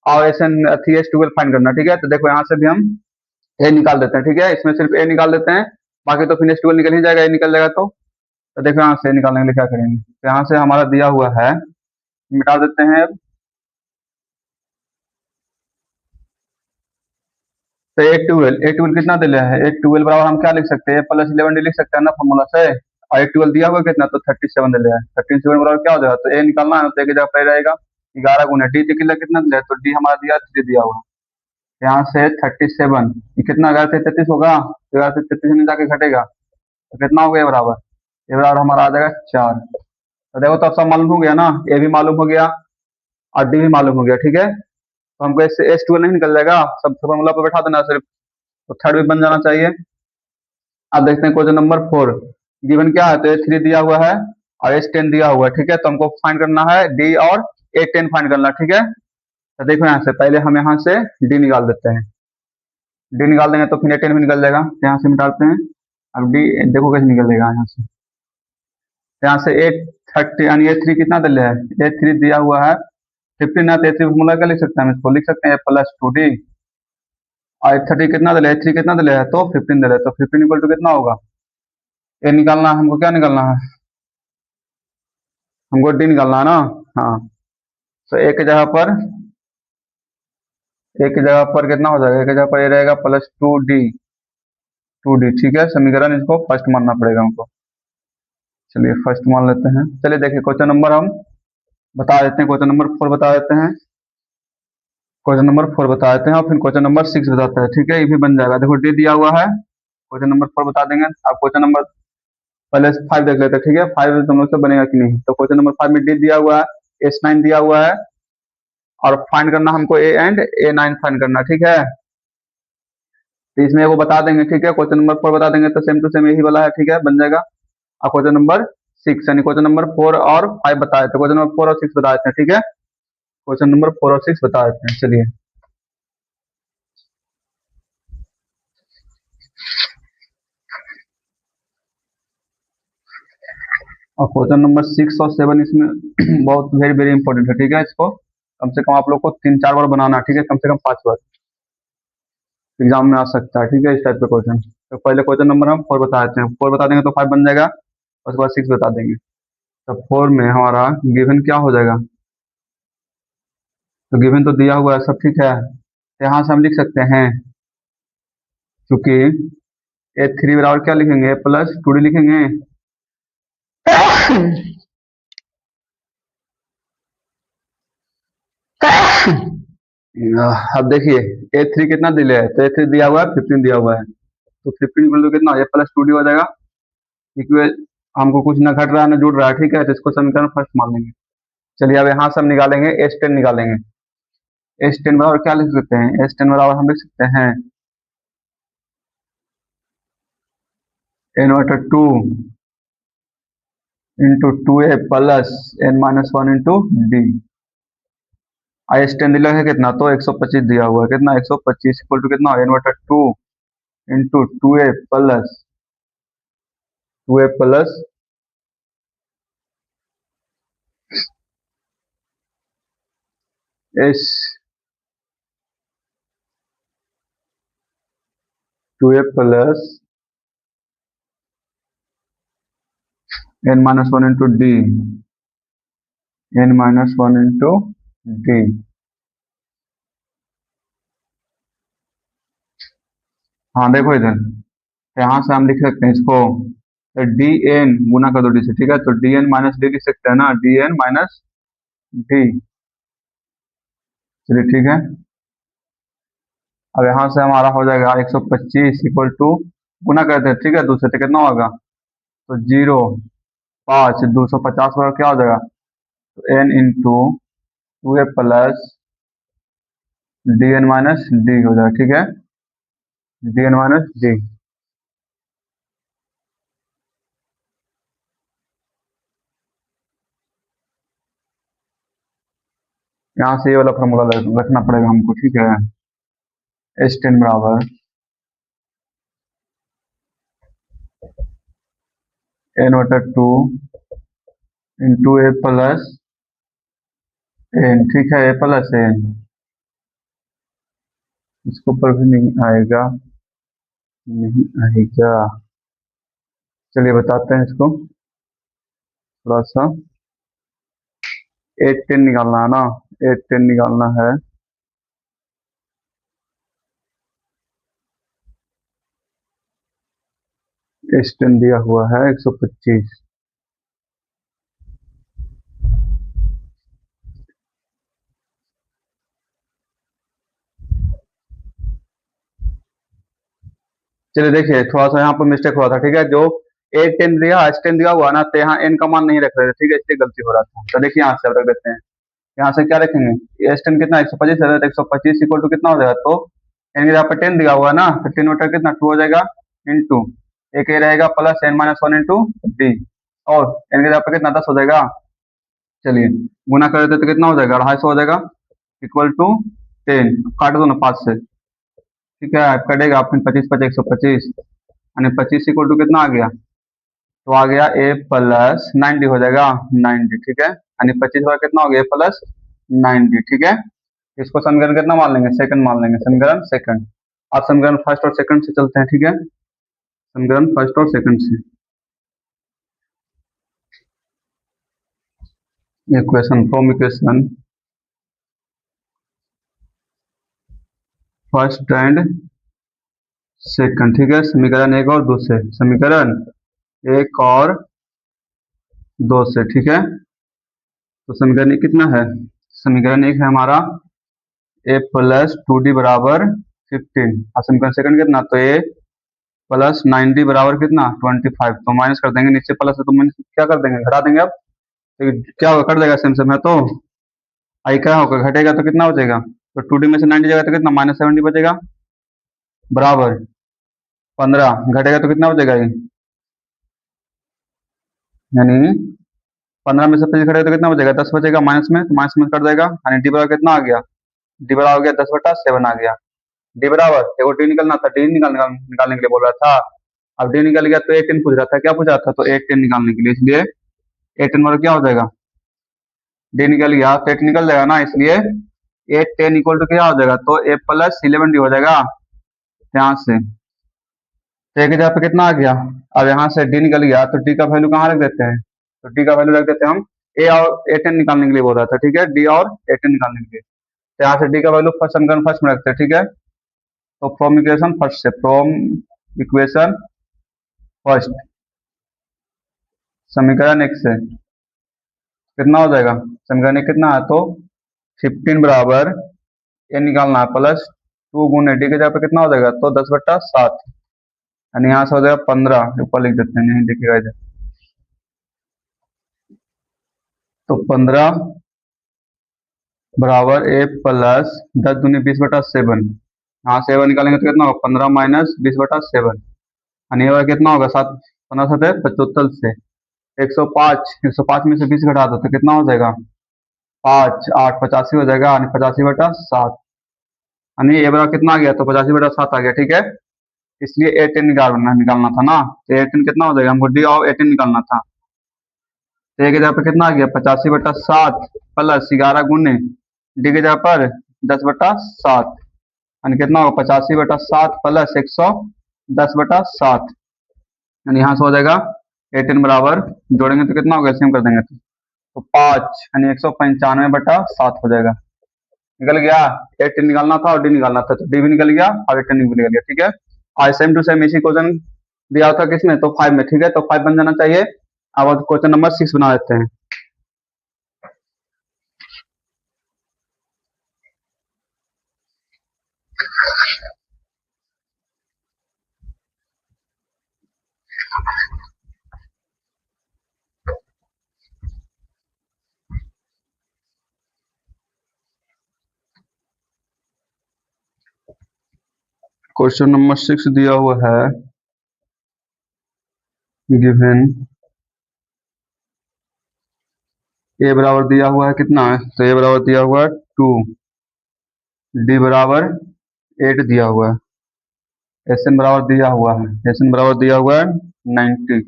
और S N three S 12 find करना, ठीक है, तो देखो यहाँ से भी हम ए निकाल देते हैं, ठीक है, इसमें सिर्फ ए निकाल देते हैं, बाकी तो फिर एस 12 निकल ही जाएगा, ए निकल जाएगा, तो देखो यहाँ से निकालने के लिए क्या करेंगे, तो यहाँ से हमारा दिया हुआ है, मिटा देते हैं, तो ए ट्वेल्व कितना दिया है, ए 12 बराबर हम क्या लिख सकते हैं, प्लस 11 डी लिख सकते हैं ना फॉर्मूला से, और ए 12 दिया हुआ कितना, तो 37 दिया है, 37 बराबर क्या हो जाएगा, तो ए निकालना है, तो ए की जगह पे रहेगा 11 गुना डी कितना दिया है, तो डी हमारा दिया 3 दिया हुआ, यहाँ से 37 कितना 11 से 33 होगा, 11 से 33 में जाके घटेगा, तो कितना हो गया बराबर, ये बराबर हमारा आ जाएगा 4। तो देखो तो अब सब मालूम हो गया ना, ए भी मालूम हो गया और डी भी मालूम हो गया, ठीक है, तो हमको इससे एस 12 नहीं निकल जाएगा, सब फॉर्मूला पर बैठा देना सिर्फ, तो थर्ड भी बन जाना चाहिए। अब देखते हैं क्वेश्चन नंबर 4, गिवन क्या है, तो ए 3 दिया हुआ है और एस 10 दिया हुआ है, ठीक है, तो हमको फाइंड करना है डी और ए 10 फाइंड करना, ठीक है, तो देखो यहाँ से पहले हम यहाँ से डी निकाल देते हैं, डी निकाल देंगे तो फिर ए 10 भी निकल जाएगा, तो यहाँ से मिटाते हैं, अब डी देखो कैसे निकलेगा, यहाँ से ए 30 यानी ए 3 कितना दिया है, ए 3 दिया हुआ है 15 है, तो ए 3 फॉर्मूला क्या लिख सकते हैं, हम इसको लिख सकते हैं ए प्लस 2 डी, और 30 कितना दिया है, 3 कितना दिया है, तो 15 दिया है, तो 15 इक्वल टू कितना होगा, ए निकालना है हमको, क्या निकालना है, हमको डी निकालना है ना, हाँ, तो ए की जगह पर कितना हो जाएगा, एक की जगह पर ये रहेगा +2d, ठीक है, समीकरण इसको फर्स्ट मानना पड़ेगा हमको, चलिए फर्स्ट मान लेते हैं। चलिए देखिए क्वेश्चन नंबर हम बता देते हैं, क्वेश्चन नंबर 4 बता देते हैं, क्वेश्चन नंबर 4 बता देते हैं और फिर क्वेश्चन नंबर 6 बताते हैं, ठीक है, ये भी बन जाएगा, देखो डी दिया हुआ है, क्वेश्चन नंबर 4 बता देंगे, आप क्वेश्चन नंबर पहले 5 देख लेते हैं, ठीक है, 5 तुम लोग से बनेगा कि नहीं, तो क्वेश्चन नंबर 5 में डी दिया हुआ है, एस 9 दिया हुआ है, और फाइंड करना हमको ए एंड ए 9 फाइंड करना, ठीक है, तो इसमें वो बता देंगे, ठीक है, क्वेश्चन नंबर 4 बता देंगे, तो सेम टू सेम यही वाला है, ठीक है, बन जाएगा। और क्वेश्चन नंबर 6 यानी क्वेश्चन नंबर 4 और 5 बताए थे, क्वेश्चन नंबर 4 और 6 बता देते हैं, ठीक है, क्वेश्चन नंबर 4 और 6 बता देते हैं, चलिए और क्वेश्चन नंबर 6 और 7 इसमें बहुत वेरी वेरी इंपॉर्टेंट है, ठीक है, इसको कम से कम आप लोग को 3-4 बार बनाना है, ठीक है, कम से कम 5 बार एग्जाम में आ सकता है, ठीक है, इस टाइप का क्वेश्चन। तो पहले क्वेश्चन नंबर हम 4 बता देते हैं, 4 बता देंगे तो 5 बन जाएगा, उसके बाद 6 बता देंगे। तो 4 में हमारा गिवन क्या हो जाएगा, तो गिवन तो दिया हुआ है, सब ठीक है। तो यहाँ से हम लिख सकते हैं, क्योंकि A3 बराबर क्या लिखेंगे, A+2D लिखेंगे। अब देखिए A3 कितना दिया है, तो A3 दिया हुआ है 15 दिया हुआ है, तो 15 तो कितना A+2D हो जाएगा। इक्वल हमको कुछ ना घट रहा है ना जुड़ रहा है, ठीक है, तो इसको समीकरण फर्स्ट मान लेंगे। चलिए अब यहाँ से हम निकालेंगे S10 निकालेंगे। S10 बराबर क्या लिख सकते हैं, S10 बराबर हम लिख सकते हैं n/2 into 2a plus n-1 into D. S10 दिया है कितना, तो 125 दिया हुआ है, कितना 125 इक्वल टू कितना n/2 into 2a plus s 2a plus n-1 into D, n-1 into D. हाँ देखो इधर, तो यहाँ से हम लिख सकते हैं इसको, तो डी एन गुना कर दो डी से, ठीक है, तो डी एन माइनस डी लिख सकते हैं ना, डी एन माइनस डी। चलिए ठीक है, अब यहाँ से हमारा हो जाएगा 125 इक्वल टू, गुना करते हैं, ठीक है, दूसरे से कितना होगा, तो 0, 5, 250 पर क्या हो जाएगा, तो N into 2a plus D N minus D हो जाएगा, ठीक है, डी एन माइनस डी। यहाँ से ये वाला फॉर्मूला रखना पड़ेगा हमको, ठीक है। S10 बराबर n/2 into a plus n, ठीक है, a प्लस n, इसके ऊपर भी नहीं आएगा, नहीं आएगा। चलिए बताते हैं इसको थोड़ा सा, 810 निकालना है ना, 810 निकालना है, S10 दिया हुआ है 125, चलिए देखिए थोड़ा सा यहाँ पर मिस्टेक हुआ था, ठीक है, जो 810 दिया S10 दिया हुआ ना, तो यहाँ n का मान नहीं रख रहे थे, ठीक है, इसलिए गलती हो रहा था। तो देखिए यहाँ से रख देते हैं, यहाँ से क्या रखेंगे, S10 कितना 125 है, तो 125 इक्वल टू कितना हो जाएगा, तो n यहाँ पे 10 दिया हुआ है ना, तो 10 कितना 2 हो जाएगा, इंटू एक ये रहेगा प्लस n-1 इंटू डी, और n के जगह पे कितना 10 हो जाएगा। चलिए गुना कर देते तो कितना हो जाएगा, 250 हो जाएगा, इक्वल टू 10, काट दो ना 5 से, ठीक है, कटेगा फिर 25 125, यानी 25 इक्वल टू कितना आ गया, तो आ गया a प्लस 90 हो जाएगा, 90, ठीक है, यानी 25 बार कितना हो गया a प्लस 90, ठीक है। इसको समीकरण कितना मान लेंगे, सेकंड मान लेंगे, समीकरण सेकंड। अब समीकरण फर्स्ट और सेकंड से चलते हैं, ठीक है, समीकरण फर्स्ट और सेकंड से, equation from equation first and second, ठीक है, समीकरण एक और दो से, समीकरण एक और दो से, ठीक है। तो समीकरण एक कितना है, समीकरण एक है हमारा a+2d बराबर 15, और समीकरण सेकंड कितना, तो a प्लस 9d बराबर कितना 25, तो माइनस कर देंगे, नीचे प्लस है तो माइनस क्या कर देंगे, घटा देंगे। अब तो क्या होगा, कट देगा सेम सेम है, तो आई क्या होगा, घटेगा तो कितना बचेगा, तो 2d में से 90 जाएगा तो कितना -70 बचेगा, बराबर 15, घटेगा तो कितना बचेगा ये, यानी 15 में से 25 घटेगा तो कितना बचेगा, 10 बचेगा, माइनस में तो माइनस में कट जाएगा, यानी डी बराबर कितना आ गया, डी बराबर हो गया 10/7 आ गया। डी बराबर देखो, डी निकलना था, डी निकालने के लिए बोल रहा था, अब डी निकल गया तो 810 पूछ रहा था, क्या पूछा था, तो 810 निकालने के लिए, इसलिए 810 बराबर क्या हो जाएगा, डी निकल गया तो 8 निकल जाएगा ना, इसलिए 810 इक्वल टू क्या हो जाएगा, तो a+11d हो जाएगा, ध्यान से, तो एक जगह पे कितना आ गया। अब यहाँ से डी निकल गया तो डी का वैल्यू कहाँ रख देते हैं, तो डी का वैल्यू रख देते हैं हम ए और ए 10 निकालने के लिए बोल रहा था, ठीक है, डी और ए 10 निकालने के लिए। तो यहाँ से डी का वैल्यू फर्स्ट समीकरण फर्स्ट में रखते हैं, ठीक है। तो फ्रॉम इक्वेशन फर्स्ट से, फ्रॉम इक्वेशन फर्स्ट, समीकरण एक से कितना हो जाएगा, समीकरण एक कितना है, तो 15 बराबर ए निकालना है प्लस 2 गुने डी के जगह पे कितना हो जाएगा, तो 10/7, यानी यहाँ से हो जाएगा 15, ऊपर लिख देते हैं, नहीं देखिएगा इधर। तो 15 बराबर ए प्लस 10 दूनी 20/7, यहाँ से 7 निकालेंगे तो कितना होगा, 15 माइनस 20/7, यानी ये कितना होगा, 7 15 7 75 से 105, 105 में से 20 घटा दो तो कितना हो जाएगा, 5 8 85 हो जाएगा, यानी 85/7, यानी ये बराबर कितना आ गया, तो 85/7 आ गया, ठीक है। इसलिए ए 10 निकालना था ना, तो ए 10 कितना हो जाएगा, हमको डी और ए 10 निकालना था। तो ए की जगह पर कितना आ गया, 85/7 प्लस 11 गुने डी की जगह पर 10/7, यानी कितना होगा, 85/7 प्लस 110/7, यानी यहाँ से हो जाएगा 18 बराबर, जोड़ेंगे तो कितना होगा, एलसीएम कर देंगे तो 5, यानी 195/7 हो जाएगा। निकल गया, 18 निकालना था और डी निकालना था, तो डी भी निकल गया और 18 भी निकल गया, ठीक है। आज सेम टू सेम इसी क्वेश्चन दिया था किसमें, तो 5 में, ठीक है। तो 5 बन जाना चाहिए। अब क्वेश्चन नंबर 6 बना देते हैं। क्वेश्चन नंबर 6 दिया हुआ है, गिवन ए बराबर दिया हुआ है कितना है, तो ए बराबर दिया हुआ है 2, डी बराबर 8 दिया हुआ है, एस एन बराबर दिया हुआ है, एस एन बराबर दिया हुआ है 90।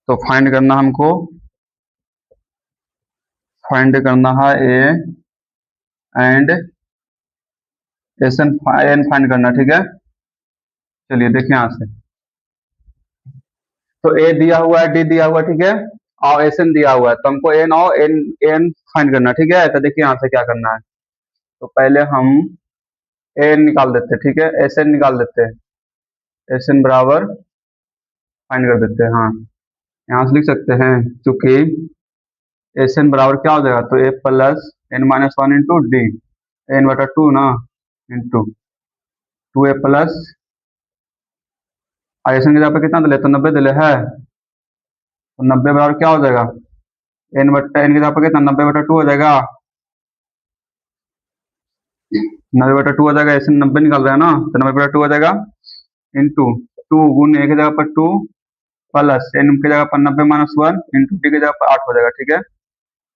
तो फाइंड करना हमको, फाइंड करना है A and S N find करना, ठीक है। चलिए देखिए यहाँ से, तो ए दिया हुआ है, डी दिया हुआ है, ठीक है, और एस एन दिया हुआ है, तो हमको एन और एन एन फाइंड करना, ठीक है। तो देखिए यहाँ से क्या करना है, तो पहले हम एन निकाल देते हैं, ठीक है, एस एन निकाल देते हैं, एस एन बराबर फाइंड कर देते हैं, हाँ यहाँ से लिख सकते हैं, क्योंकि एस एन बराबर क्या हो जाएगा, तो A plus n-1 into D, n/2 ना, into 2a plus, S N की जगह पे कितना दिले, तो 90 दिले है, तो 90 बराबर क्या हो जाएगा, n की जगह पे कितना, 90/2 हो जाएगा, 90/2 हो जाएगा, एस एन 90 निकाल रहे हैं ना, तो 90/2 हो जाएगा, इंटू 2 गुने ए की जगह पर 2 प्लस एन की जगह पर 90-1 इंटू डी की जगह पर 8 हो जाएगा, ठीक है।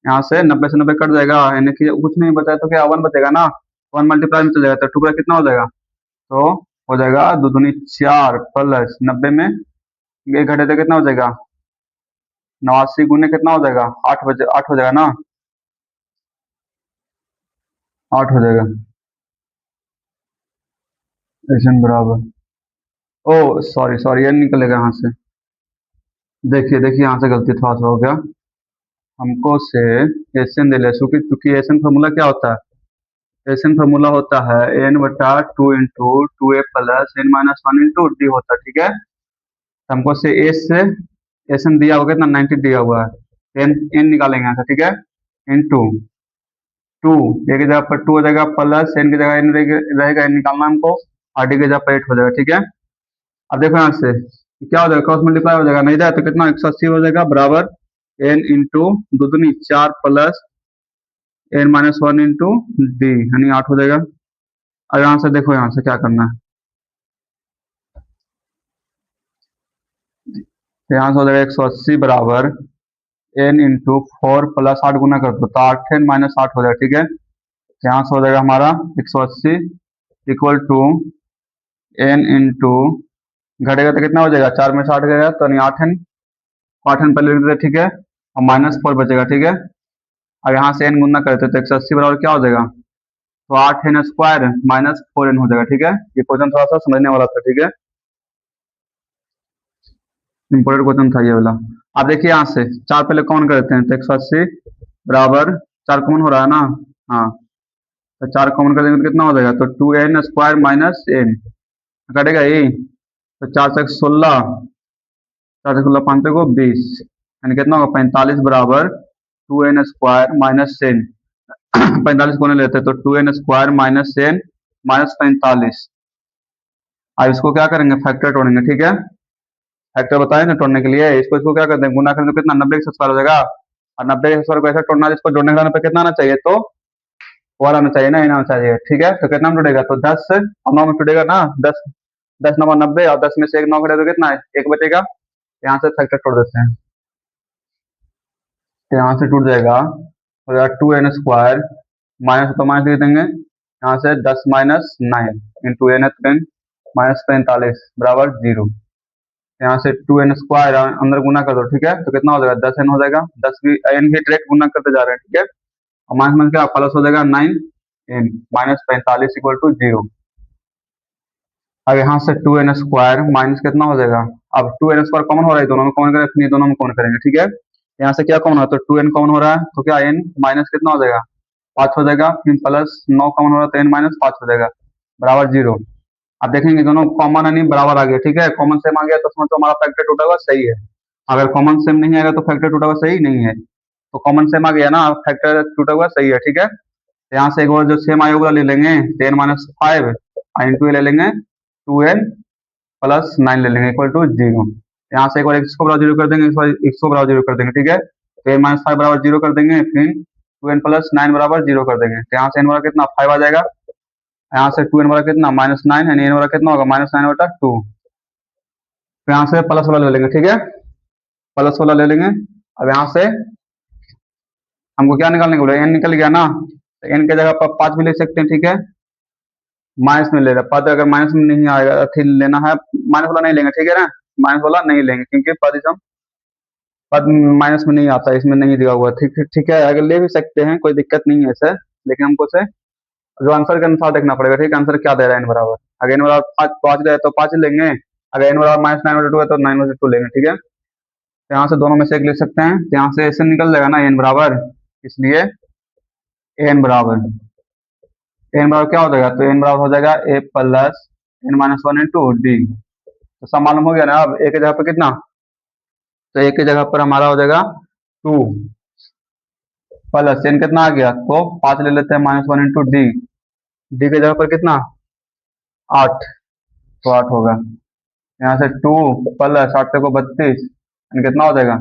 यहाँ से 90 से 90 कट जाएगा, यानी कि कुछ नहीं बचा, तो क्या 1 बचेगा ना, 1 मल्टीप्लाई में चल जाएगा, तो टुकड़ा कितना हो जाएगा, तो हो जाएगा 2 दूनी 4 प्लस 90 में एक घटे तो कितना हो जाएगा, 89 गुने कितना हो जाएगा, 8 हो जाएगा ना, 8 हो जाएगा, एन बराबर, ओ सॉरी सॉरी, ये निकलेगा यहाँ से, देखिए देखिए यहाँ से गलती थोड़ा सा हो गया, हमको से एस एन दे ले, चूंकि एस एन फॉर्मूला क्या होता है, एस एन फॉर्मूला होता है n/2 into 2a plus n-1 into D होता है, ठीक है। तो हमको से एस से एस एन दिया हुआ कितना, 90 दिया हुआ है, एन एन निकालेंगे यहाँ से, ठीक है, इंटू 2 ए की जगह पर 2 हो जाएगा, प्लस एन की जगह एन रहेगा, एन निकालना हमको, और डी की जगह पर 8 हो जाएगा, ठीक है। अब देखो यहाँ से क्या हो जाएगा, क्रॉस मल्टीप्लाई हो जाएगा, नहीं जाए तो कितना 180 हो जाएगा, बराबर एन इंटू 2 दूनी 4 प्लस n-1 इंटू डी, यानी 8 हो जाएगा। अब यहाँ से देखो, यहाँ से क्या करना है, तो यहाँ से हो जाएगा 180 बराबर n इंटू 4 प्लस 8 गुना कर दो, तो 8 -8 हो जाएगा, ठीक है। यहाँ से हो जाएगा हमारा 180 इक्वल टू n इंटू, घटेगा तो कितना हो जाएगा, 4 में से 8 गएगा, तो नहीं 8 पहले लिख देते, ठीक है, और -4 बचेगा, ठीक है। अब यहाँ से n गुना करते तो 180 बराबर क्या हो जाएगा, तो 8n² -4n हो जाएगा, ठीक है। ये क्वेश्चन थोड़ा सा समझने वाला था, ठीक है। इम्पोर्टेंट क्वेश्चन था ये वाला। अब देखिए यहाँ से चार पहले कॉमन कर देते हैं, तो 180 बराबर, चार कॉमन हो रहा है ना, हाँ, तो चार कॉमन कर देंगे तो कितना हो जाएगा, तो 2n² माइनस एन कटेगा यही, तो 4 से 16, 4 से 16 5 को 20, यानी कितना होगा 45 बराबर 2n² माइनस एन। 45 को नहीं लेते तो 2n² माइनस एन माइनस 45। अब इसको क्या करेंगे, फैक्टर तोड़ेंगे, ठीक है, फैक्टर बताए ना तोड़ने के लिए, इसको क्या करते हैं, गुना करेंगे तो कितना 90 का स्क्वायर हो जाएगा, और 90 के स्क्वायर को ऐसा तोड़ना जिसको जोड़ने के पे कितना आना चाहिए, तो और आना चाहिए ना, ये आना चाहिए, ठीक है, तो कितना में टूटेगा, तो 10 और 9 में टूटेगा ना, 10, 10 9 90, और 10 में से एक 9 घटे तो कितना है, एक बचेगा, यहाँ से फैक्टर तोड़ देते हैं, तो यहाँ से टूट जाएगा, हो जाएगा 2n² माइनस, तो माइनस लिख देंगे, यहाँ से 10 माइनस 9 इंटू एन माइनस 45 बराबर 0। यहाँ से 2n² अंदर गुना कर दो, ठीक है, तो कितना हो जाएगा 10n हो जाएगा, 10 भी n भी डायरेक्ट गुना करते जा रहे हैं, ठीक है, और माइनस में क्या प्लस हो जाएगा 9n माइनस 45 इक्वल टू 0। अब यहाँ से 2n² माइनस कितना हो जाएगा, अब 2n² कॉमन हो रहा है, दोनों में कॉमन करें, फिर दोनों में कॉमन करेंगे, ठीक है, यहाँ से क्या कॉमन हो रहा है, तो 2n कॉमन हो रहा है, तो क्या n माइनस कितना हो जाएगा 5 हो जाएगा, फिर प्लस 9 कॉमन हो रहा है, तो n माइनस 5 हो जाएगा बराबर 0। अब देखेंगे दोनों कॉमन है नहीं बराबर आ गया, ठीक है, कॉमन सेम आ गया तो समझो हमारा फैक्टर टूटा हुआ सही है। अगर कॉमन सेम नहीं आएगा तो फैक्टर टूटा हुआ सही नहीं है, तो कॉमन सेम आ गया ना, फैक्टर टूटा हुआ सही है, ठीक है, तो यहाँ से एक और जो सेम आया हुआ ले लेंगे 10 माइनस 5 इंटू ले लेंगे 2n प्लस 9 ले लेंगे इक्वल टू 0। यहाँ से एक बार x को बराबर 0 कर देंगे, इस बार x को बराबर 0 कर देंगे, ठीक है, तो n माइनस 5 बराबर 0 कर देंगे, फिर 2n प्लस 9 बराबर 0 कर देंगे, तो यहाँ से n बराबर कितना 5 आ जाएगा, यहाँ से 2n बराबर कितना माइनस 9, यानी n बराबर कितना होगा -9/2। तो यहाँ से प्लस वाला ले लेंगे, ठीक है, प्लस वाला ले लेंगे। अब यहाँ से हमको क्या निकालने को बोला, n निकल गया ना, तो n की जगह पर 5 भी ले सकते हैं, ठीक है, माइनस में ले रहा 5, अगर माइनस में नहीं आएगा फिर लेना है, माइनस वाला नहीं लेंगे, ठीक है ना, माइनस वाला नहीं लेंगे क्योंकि पद माइनस में नहीं आता, इसमें नहीं दिया हुआ, ठीक ठीक है, अगर ले भी सकते हैं कोई दिक्कत नहीं है सर, लेकिन हमको से जो आंसर के अनुसार देखना पड़ेगा, ठीक है, आंसर क्या दे रहा है n बराबर, अगर n बराबर 5 गए तो 5 लेंगे, अगर n बराबर -9/2 है तो 9/2 लेंगे, ठीक है, तो यहाँ से दोनों में से एक ले सकते हैं, तो यहाँ से ऐसे निकल जाएगा ना n बराबर, इसलिए n बराबर क्या हो जाएगा, तो n बराबर हो जाएगा a plus n-1 into D. तो सब मालूम हो गया ना, अब एक जगह पर कितना, तो एक की जगह पर हमारा हो जाएगा 2 प्लस n कितना आ गया, तो 5 ले लेते हैं -1 इंटू डी, डी की जगह पर कितना 8, तो 8 होगा, यहाँ से 2 प्लस 8 को 32, कितना हो जाएगा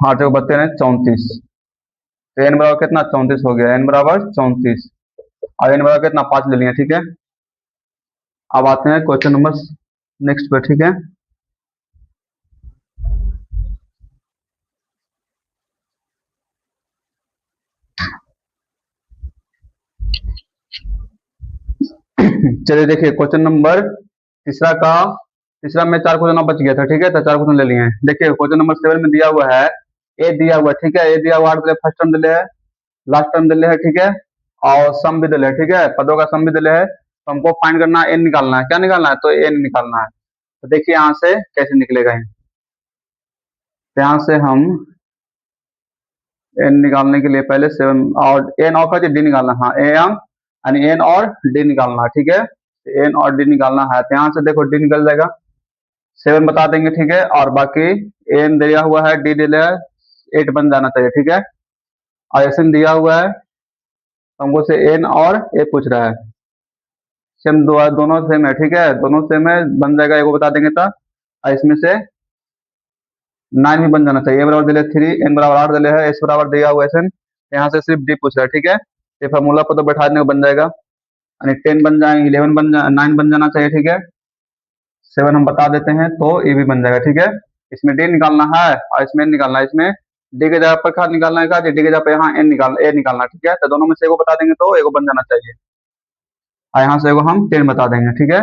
8 को 32 है 34, तो n बराबर कितना 34 हो गया, n बराबर 34, और n बराबर कितना 5 ले लिया, ठीक है। अब आते हैं क्वेश्चन नंबर नेक्स्ट पे, ठीक है, चलिए देखिए क्वेश्चन नंबर तीसरा में 4 क्वेश्चन बच गया था, ठीक है, तो 4 क्वेश्चन ले लिए हैं। देखिए क्वेश्चन नंबर 7 में दिया हुआ है, ए दिया हुआ है, ठीक है, ए दिया हुआ है, फर्स्ट टर्म दिले है, लास्ट टर्म दिले है, ठीक है, और सम भी दिले है, ठीक है, पदों का सम भी दिले है, तो हमको फाइंड करना है, एन निकालना है, क्या निकालना है, तो एन निकालना है। तो देखिए यहाँ से कैसे निकलेगा, तो यहाँ से हम एन निकालने के लिए पहले 7 और एन और डी निकालना, हाँ एन यानी एन और डी निकालना है, ठीक है, एन और डी निकालना है, तो यहाँ से देखो डी निकल जाएगा, 7 बता देंगे, ठीक है, और बाकी एन दिया हुआ है, डी दिया है, 8 बन जाना चाहिए, ठीक है, और एस एन दिया हुआ है, हमको से एन और ए पूछ रहा है, सेम दोनों सेम है, ठीक है, दोनों सेम है, बन जाएगा, एक बता देंगे तो, और इसमें से 9 भी बन जाना चाहिए, ए बराबर दिले 3, एन बराबर 8 दिले है, एस बराबर दिया हुआ एस एन, यहाँ से सिर्फ डी पूछ रहा है, ठीक है, ये फार्मूला पर तो बैठा देने बन जाएगा, यानी 10 बन जाए, 11 9 बन जाना चाहिए, ठीक है, 7 हम बता देते हैं तो ये भी बन जाएगा, ठीक है, इसमें डी निकालना है और इसमें एन निकालना है, इसमें डी के जगह पर क्या निकालना है, डी के जगह पर यहाँ ए निकालना, ठीक है, तो दोनों में से एगो बता देंगे तो एगो बन जाना चाहिए, और यहाँ से एगो हम 10 बता देंगे, ठीक है,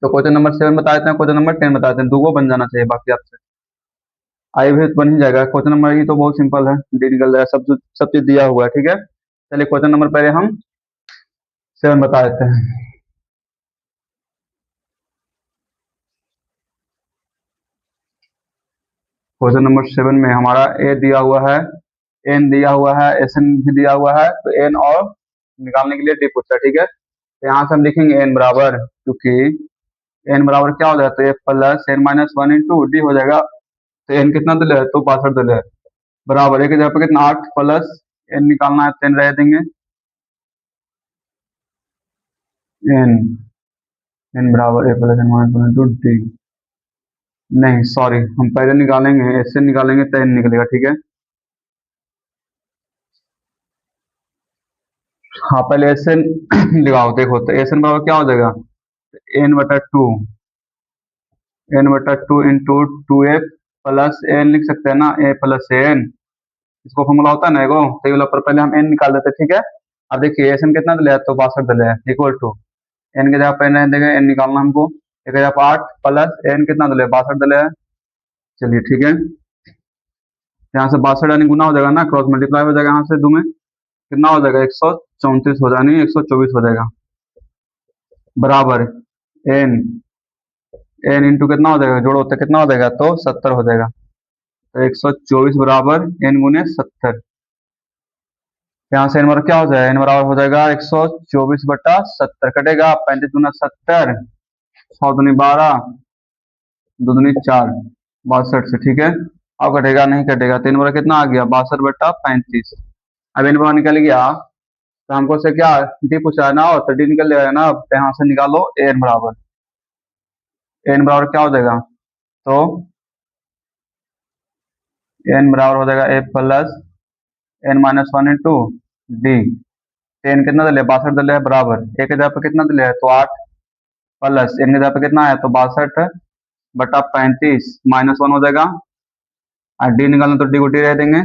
तो क्वेश्चन नंबर 7 बता देते हैं, क्वेश्चन नंबर 10 बता देते हैं, दो बन जाना चाहिए, बाकी आपसे आई भी बन ही जाएगा, क्वेश्चन नंबर ये तो बहुत सिंपल है, डी निकल जाएगा, सब चीज दिया हुआ है, ठीक है, चलिए क्वेश्चन नंबर पहले हम 7 बता देते हैं। क्वेश्चन नंबर 7 में हमारा ए दिया हुआ है, एन दिया हुआ है, एस एन भी दिया हुआ है, तो एन और निकालने के लिए डी पूछता है, ठीक है। तो यहाँ से हम लिखेंगे एन बराबर, क्योंकि एन बराबर क्या हो जाता है, plus N minus one into D हो जाएगा। तो एन कितना दिले है, तो 62 दिले है, बराबर एक जगह पे कितना 8 प्लस एन निकालना है, 10 रह देंगे। एन एन बराबर A plus N minus one into D, नहीं सॉरी, हम पहले निकालेंगे एस से निकालेंगे तो एन निकलेगा, ठीक है। हाँ पहले एस एन लगाओ, देखो तो एस एन बराबर क्या हो जाएगा, एन बटा two into two A plus N लिख सकते हैं ना, ए प्लस एन, इसको फॉर्मूला होता है ना एगो, तो ये वाला पर पहले हम एन निकाल देते हैं, ठीक है। अब देखिए एस एन कितना दिया है, तो 62 दिया है, इक्वल टू एन के जगह पे एन देंगे, एन निकालना हमको, एक जगह पे 8 प्लस एन कितना दिया है, 62 दिया है। चलिए ठीक है, यहाँ से 62 यानी गुना हो जाएगा ना, क्रॉस मल्टीप्लाई हो जाएगा, यहाँ से दो में कितना हो जाएगा, 134 हो जाएगा, नहीं 124 हो जाएगा, बराबर एन एन इंटू कितना हो जाएगा, जोड़ो तो कितना हो जाएगा, तो 70 हो जाएगा। तो 124 बराबर एन गुने 70, यहाँ से एन बराबर क्या हो जाएगा, एन बराबर हो जाएगा 124/70, कटेगा 35 गुना 70, 100 दूनी 12, दो दूनी 4, 62 से, ठीक है। अब कटेगा, नहीं कटेगा, तो एन बराबर कितना आ गया, 62/35। अब एन बराबर निकल गया, तो हमको से क्या डी पूछा है ना, और तो डी निकल जाएगा ना, अब यहाँ से निकालो एन बराबर क्या हो जाएगा, तो एन बराबर हो जाएगा A plus N minus one into D. N कितना दिले, 62 दिले है, बराबर एक जगह पे कितना दिले है, तो 8 प्लस एन की जगह पे कितना है, तो 62/35 माइनस वन हो जाएगा, और डी निकालना तो डी को डी रह देंगे।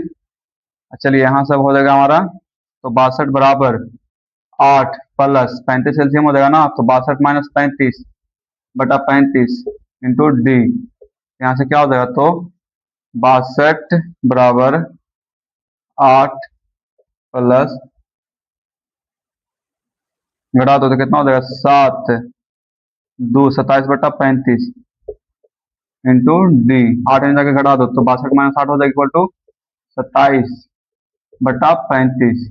चलिए यहाँ सब हो जाएगा हमारा, तो 62 बराबर 8 प्लस 35 एलसीएम हो जाएगा ना, तो 62 - 35/35 इंटू डी, यहाँ से क्या हो जाएगा, तो 62 बराबर 8 प्लस, घटा दो तो कितना हो जाएगा, 7 2 27/35 इंटू डी, 8 में जाके घटा दो तो 62 - 8 हो जाएगा, इक्वल टू 27/35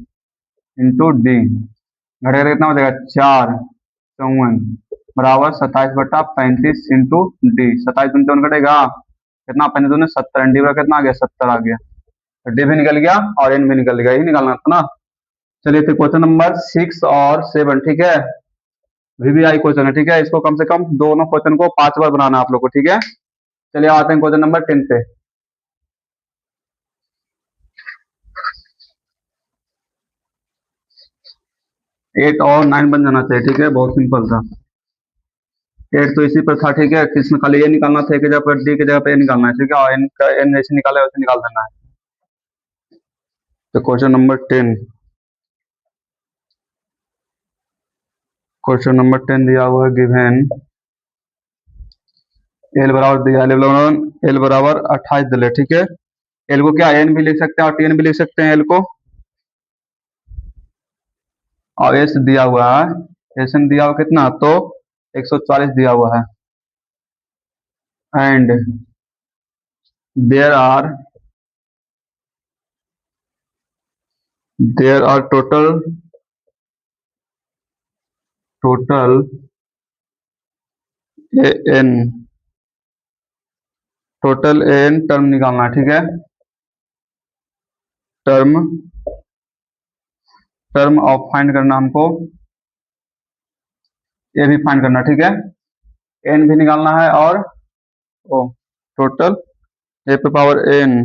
इंटू डी, घटेगा कितना हो जाएगा, 4 54 बराबर 27/35 इंटू डी, 27 - 54 कटेगा कितना, 35 × 2 = 70, डी बराबर कितना आ गया, 70 आ गया, तो डी भी निकल गया और एन भी निकल गया, यही निकालना था ना। चलिए फिर क्वेश्चन नंबर 6 और 7, ठीक है, वीवीआई क्वेश्चन है, ठीक है, इसको कम से कम दोनों क्वेश्चन को 5 बार बनाना है आप लोग को, ठीक है। चलिए आते हैं क्वेश्चन नंबर 10 पे। 8 और 9 बन जाना चाहिए, ठीक है, बहुत सिंपल था। 8 तो इसी पर था, ठीक है, इसमें खाली ये निकालना था, एक जगह पर डी की जगह पे ए निकालना है, ठीक है, और एन का एन जैसे निकाला वैसे निकाल देना है। तो क्वेश्चन नंबर 10 दिया हुआ है, गिवन एल बराबर दिया, एल बराबर 28 दिले, ठीक है। एल को क्या एन भी लिख सकते हैं और टी एन भी लिख सकते हैं एल को, और एस दिया हुआ है, एस एन दिया हुआ कितना, तो 140 दिया हुआ है, and there are total n term निकालना है, ठीक है, टर्म टर्म ऑफ फाइंड करना हमको, ये भी फाइंड करना, ठीक है, एन भी निकालना है, और ओ टोटल ए पे पावर एन,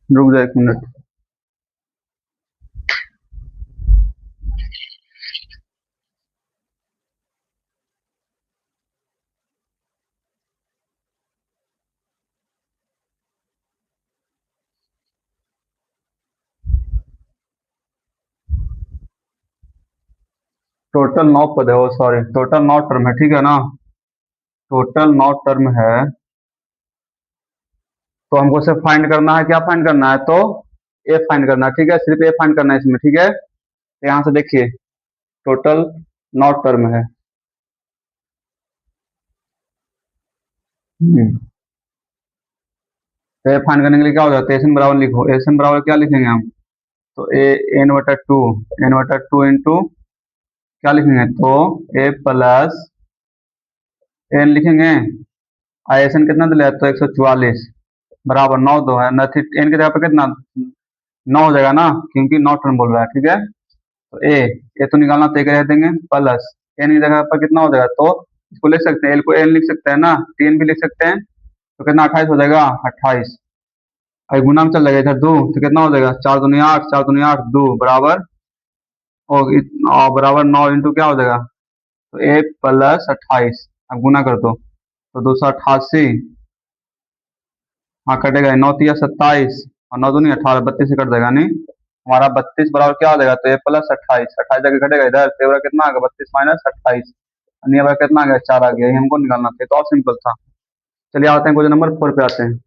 रुक जाए एक मिनट, टोटल 9 पद है, वो सॉरी टोटल 9 टर्म है, ठीक है ना, टोटल 9 टर्म है, तो हमको सिर्फ फाइंड करना है, क्या फाइंड करना है, तो ए फाइंड करना है, ठीक है, सिर्फ ए फाइंड करना है इसमें, ठीक है। तो यहाँ से देखिए टोटल 9 टर्म है, तो ये फाइंड करने के लिए क्या हो जाता है, एस एन बराबर लिखो, एस एन बराबर क्या लिखेंगे हम, तो ए एन बटा टू इंटू क्या लिखेंगे, तो ए प्लस एन लिखेंगे, और एस एन कितना दिया, तो 144 बराबर 9 2 है, नथी एन की जगह पर कितना 9 हो जाएगा ना, क्योंकि 9 टर्म बोल रहा है, ठीक है। तो ए तो निकालना, तो एक रह देंगे, प्लस एन की जगह पर कितना हो जाएगा, तो इसको लिख सकते हैं, एल को एन लिख सकते हैं ना, टीन भी लिख सकते हैं, तो कितना 28 हो जाएगा, 28। और गुना में चल जाएगा इधर दो, तो कितना हो जाएगा, 4 दूनी 8, 4 दूनी 8 2 बराबर, और बराबर 9 इंटू क्या हो जाएगा, तो ए प्लस 28, अब गुना कर दो, तो 288, हाँ कटेगा, 9 तिया 27 और 9 दूनी 18, 32 से कट जाएगा, नहीं हमारा 32 बराबर क्या हो जाएगा, तो ए प्लस 28, 28 जाके कटेगा इधर, तो ये कितना आ गया, 32 माइनस 28, अन्य बार कितना आ गया, 4 आ गया, ये हमको निकालना था, तो और सिंपल था। चलिए आते हैं क्वेश्चन नंबर 4 पे आते हैं।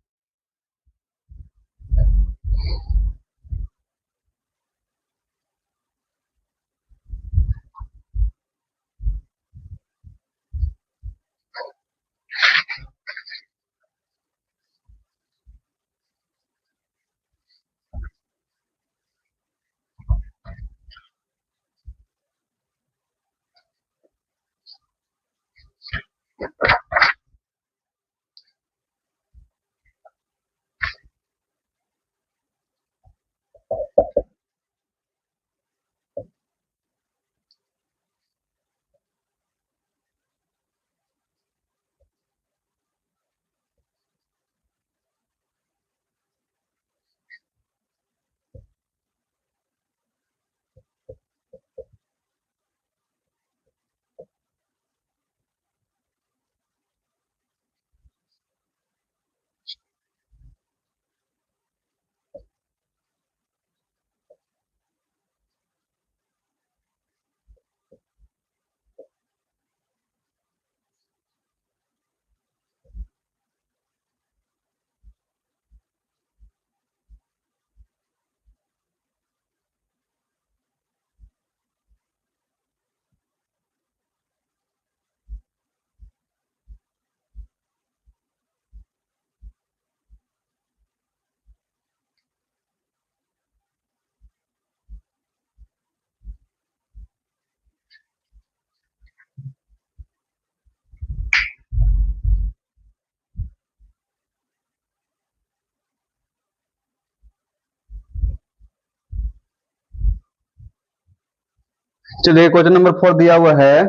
चलिए क्वेश्चन नंबर 4 दिया हुआ है,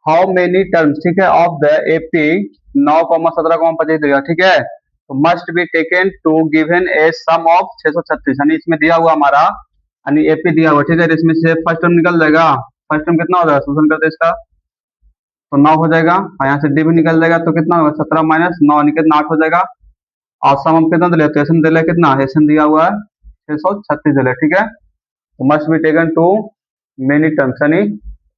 हाउ मेनी टर्म्स, ठीक है, ऑफ द एपी 9,17,25 दिया, ठीक है, तो must be taken to given a sum of 636, यानी इसमें दिया हुआ हमारा, यानी एपी दिया हुआ, ठीक है, इसमें से फर्स्ट टर्म निकल जाएगा, फर्स्ट टर्म कितना हो जाएगा, सोल्यूशन करते इसका, तो 9 हो जाएगा, और यहाँ से डी भी निकल जाएगा, तो कितना होगा, 17 माइनस 9 यानी कितना 8 हो जाएगा, और सम हम कितना दिया, तो एसन दिया कितना, एसन दिया हुआ है 636 दिया, ठीक है, तो must be taken to many terms, यानी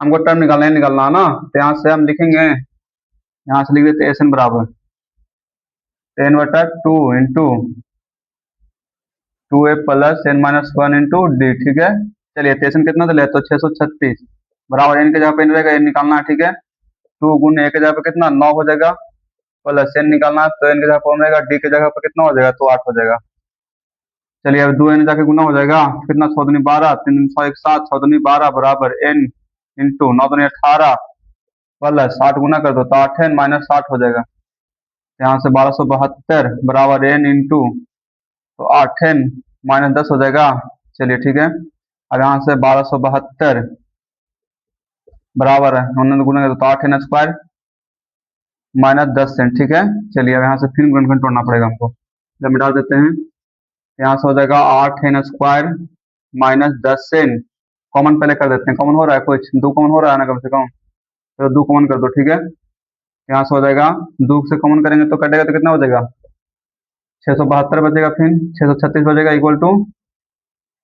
हमको टर्म निकालना है ना, तो यहाँ से हम लिखेंगे, यहाँ से लिख देते एस एन बराबर 10/2 into 2a plus n minus 1 into D, ठीक है। चलिए तो एन कितना दिया, तो 636 बराबर एन के जगह पे n रहेगा, एन निकालना है, ठीक है, 2 गुण ए के जगह पे कितना 9 हो जाएगा, प्लस एन निकालना है, तो एन के जगह पर रहेगा, डी के जगह पर कितना हो जाएगा, तो 8 हो जाएगा। चलिए अब 2 एन जाके गुना हो जाएगा, कितना 6 दूनी 12, 3 दूनी 6 1 7, 6 दूनी 12 बराबर एन इंटू 9 दूनी 18 प्लस 8 गुना कर दो, तो 8 एन माइनस 8 हो जाएगा, यहाँ से 1272 बराबर एन इंटू, तो 8 एन माइनस 10 हो जाएगा। चलिए ठीक है, अब यहाँ से 1272 बराबर है, उन्होंने गुना कर दो, तो 8 एन स्क्वायर माइनस 10 एन, ठीक है। चलिए अब यहाँ से फिर गुणनखंड तोड़ना पड़ेगा हमको, जब मिटा देते हैं, यहाँ से हो जाएगा 8 n square minus 10 n, common पहले कर देते हैं, कॉमन हो रहा है कुछ, 2 कॉमन हो रहा है ना कम से कम, तो 2 कॉमन कर दो, ठीक है, यहाँ से हो जाएगा 2 से कॉमन करेंगे तो कटेगा, तो कितना हो जाएगा 672 बचेगा, फिर 636 बचेगा, इक्वल टू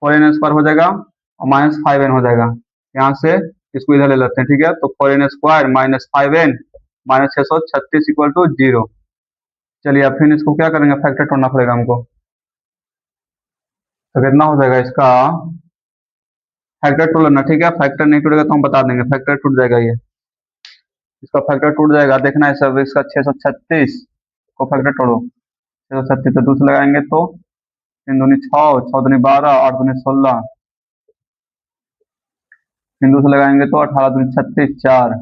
4 एन स्क्वायर हो जाएगा और माइनस 5 एन हो जाएगा, यहाँ से इसको इधर ले लेते हैं, ठीक है, तो 4 n square minus 5 n minus 636 equal to 0। चलिए अब फिर इसको क्या करेंगे, फैक्टर तोड़ना पड़ेगा हमको, तो कितना हो जाएगा इसका, फैक्टर टूट लेना, ठीक है, फैक्टर नहीं टूटेगा तो हम बता देंगे, फैक्टर टूट जाएगा, ये इसका फैक्टर टूट जाएगा, देखना है सब, इसका 636 को फैक्टर तोड़ो, छः सौ छत्तीस, तो 2 से लगाएंगे तो 3 दूनी 6, 6 दूनी 12, 8 दूनी 16, 3 2 से लगाएंगे तो 18 दूनी 36, 4,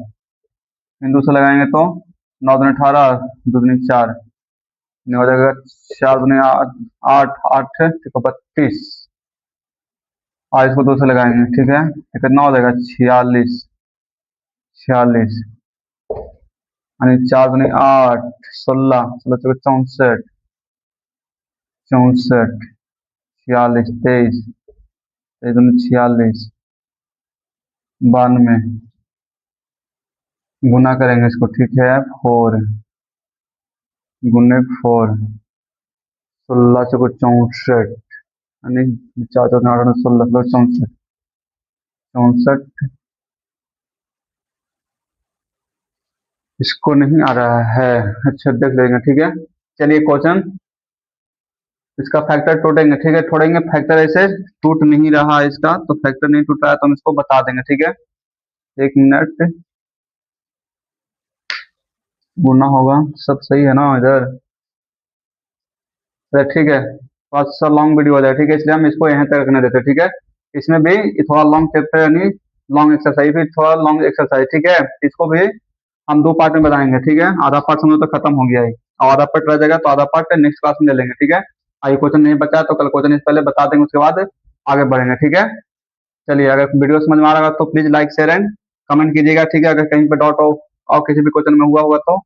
3 2 से लगाएंगे तो 9 दूनी 18, 2 दूनी 4, हो जाएगा 4 दूनी 8, 8 देखो 32, और इसको 2 से लगाएंगे, ठीक है, ये कितना हो जाएगा 46, 46, यानी 4 दूनी 8, 16, 16 चौके 64, 64, 46, 23, 23 दूनी 46, 92, गुना करेंगे इसको, ठीक है, 4 गुने 4, 16 चौके 64, यानी 4 चौके 8, 16, 64, 64, इसको नहीं आ रहा है, अच्छा देख लेंगे, ठीक है। चलिए क्वेश्चन, इसका फैक्टर टूटेंगे, ठीक है, छोड़ेंगे फैक्टर, ऐसे टूट नहीं रहा है इसका, तो फैक्टर नहीं टूट रहा है तो हम इसको बता देंगे, ठीक है। 1 मिनट, गुना होगा, सब सही है ना इधर, तो ठीक है, थोड़ा सा लॉन्ग वीडियो हो जाएगा, ठीक है, इसलिए हम इसको यहाँ तक रखने देते हैं, ठीक है। इसमें भी थोड़ा लॉन्ग चैप्टर यानी लॉन्ग एक्सरसाइज, भी थोड़ा लॉन्ग एक्सरसाइज, ठीक है, इसको भी हम 2 पार्ट में बताएंगे, ठीक है, आधा पार्ट समझो तो खत्म हो गया है, और आधा पार्ट रह जाएगा, तो आधा पार्ट नेक्स्ट क्लास में ले लेंगे, ठीक है। आगे क्वेश्चन नहीं बचा तो कल क्वेश्चन पहले बता देंगे, उसके बाद आगे बढ़ेंगे, ठीक है। चलिए, अगर वीडियो समझ में आ रहा है तो please like share and comment कीजिएगा, ठीक है। अगर कहीं पर डाउट हो और किसी भी क्वेश्चन में हुआ होगा तो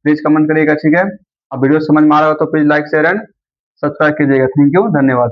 प्लीज कमेंट करिएगा, ठीक है। अब वीडियो समझ में आ रहा हो तो please like share and subscribe कीजिएगा। थैंक यू, धन्यवाद।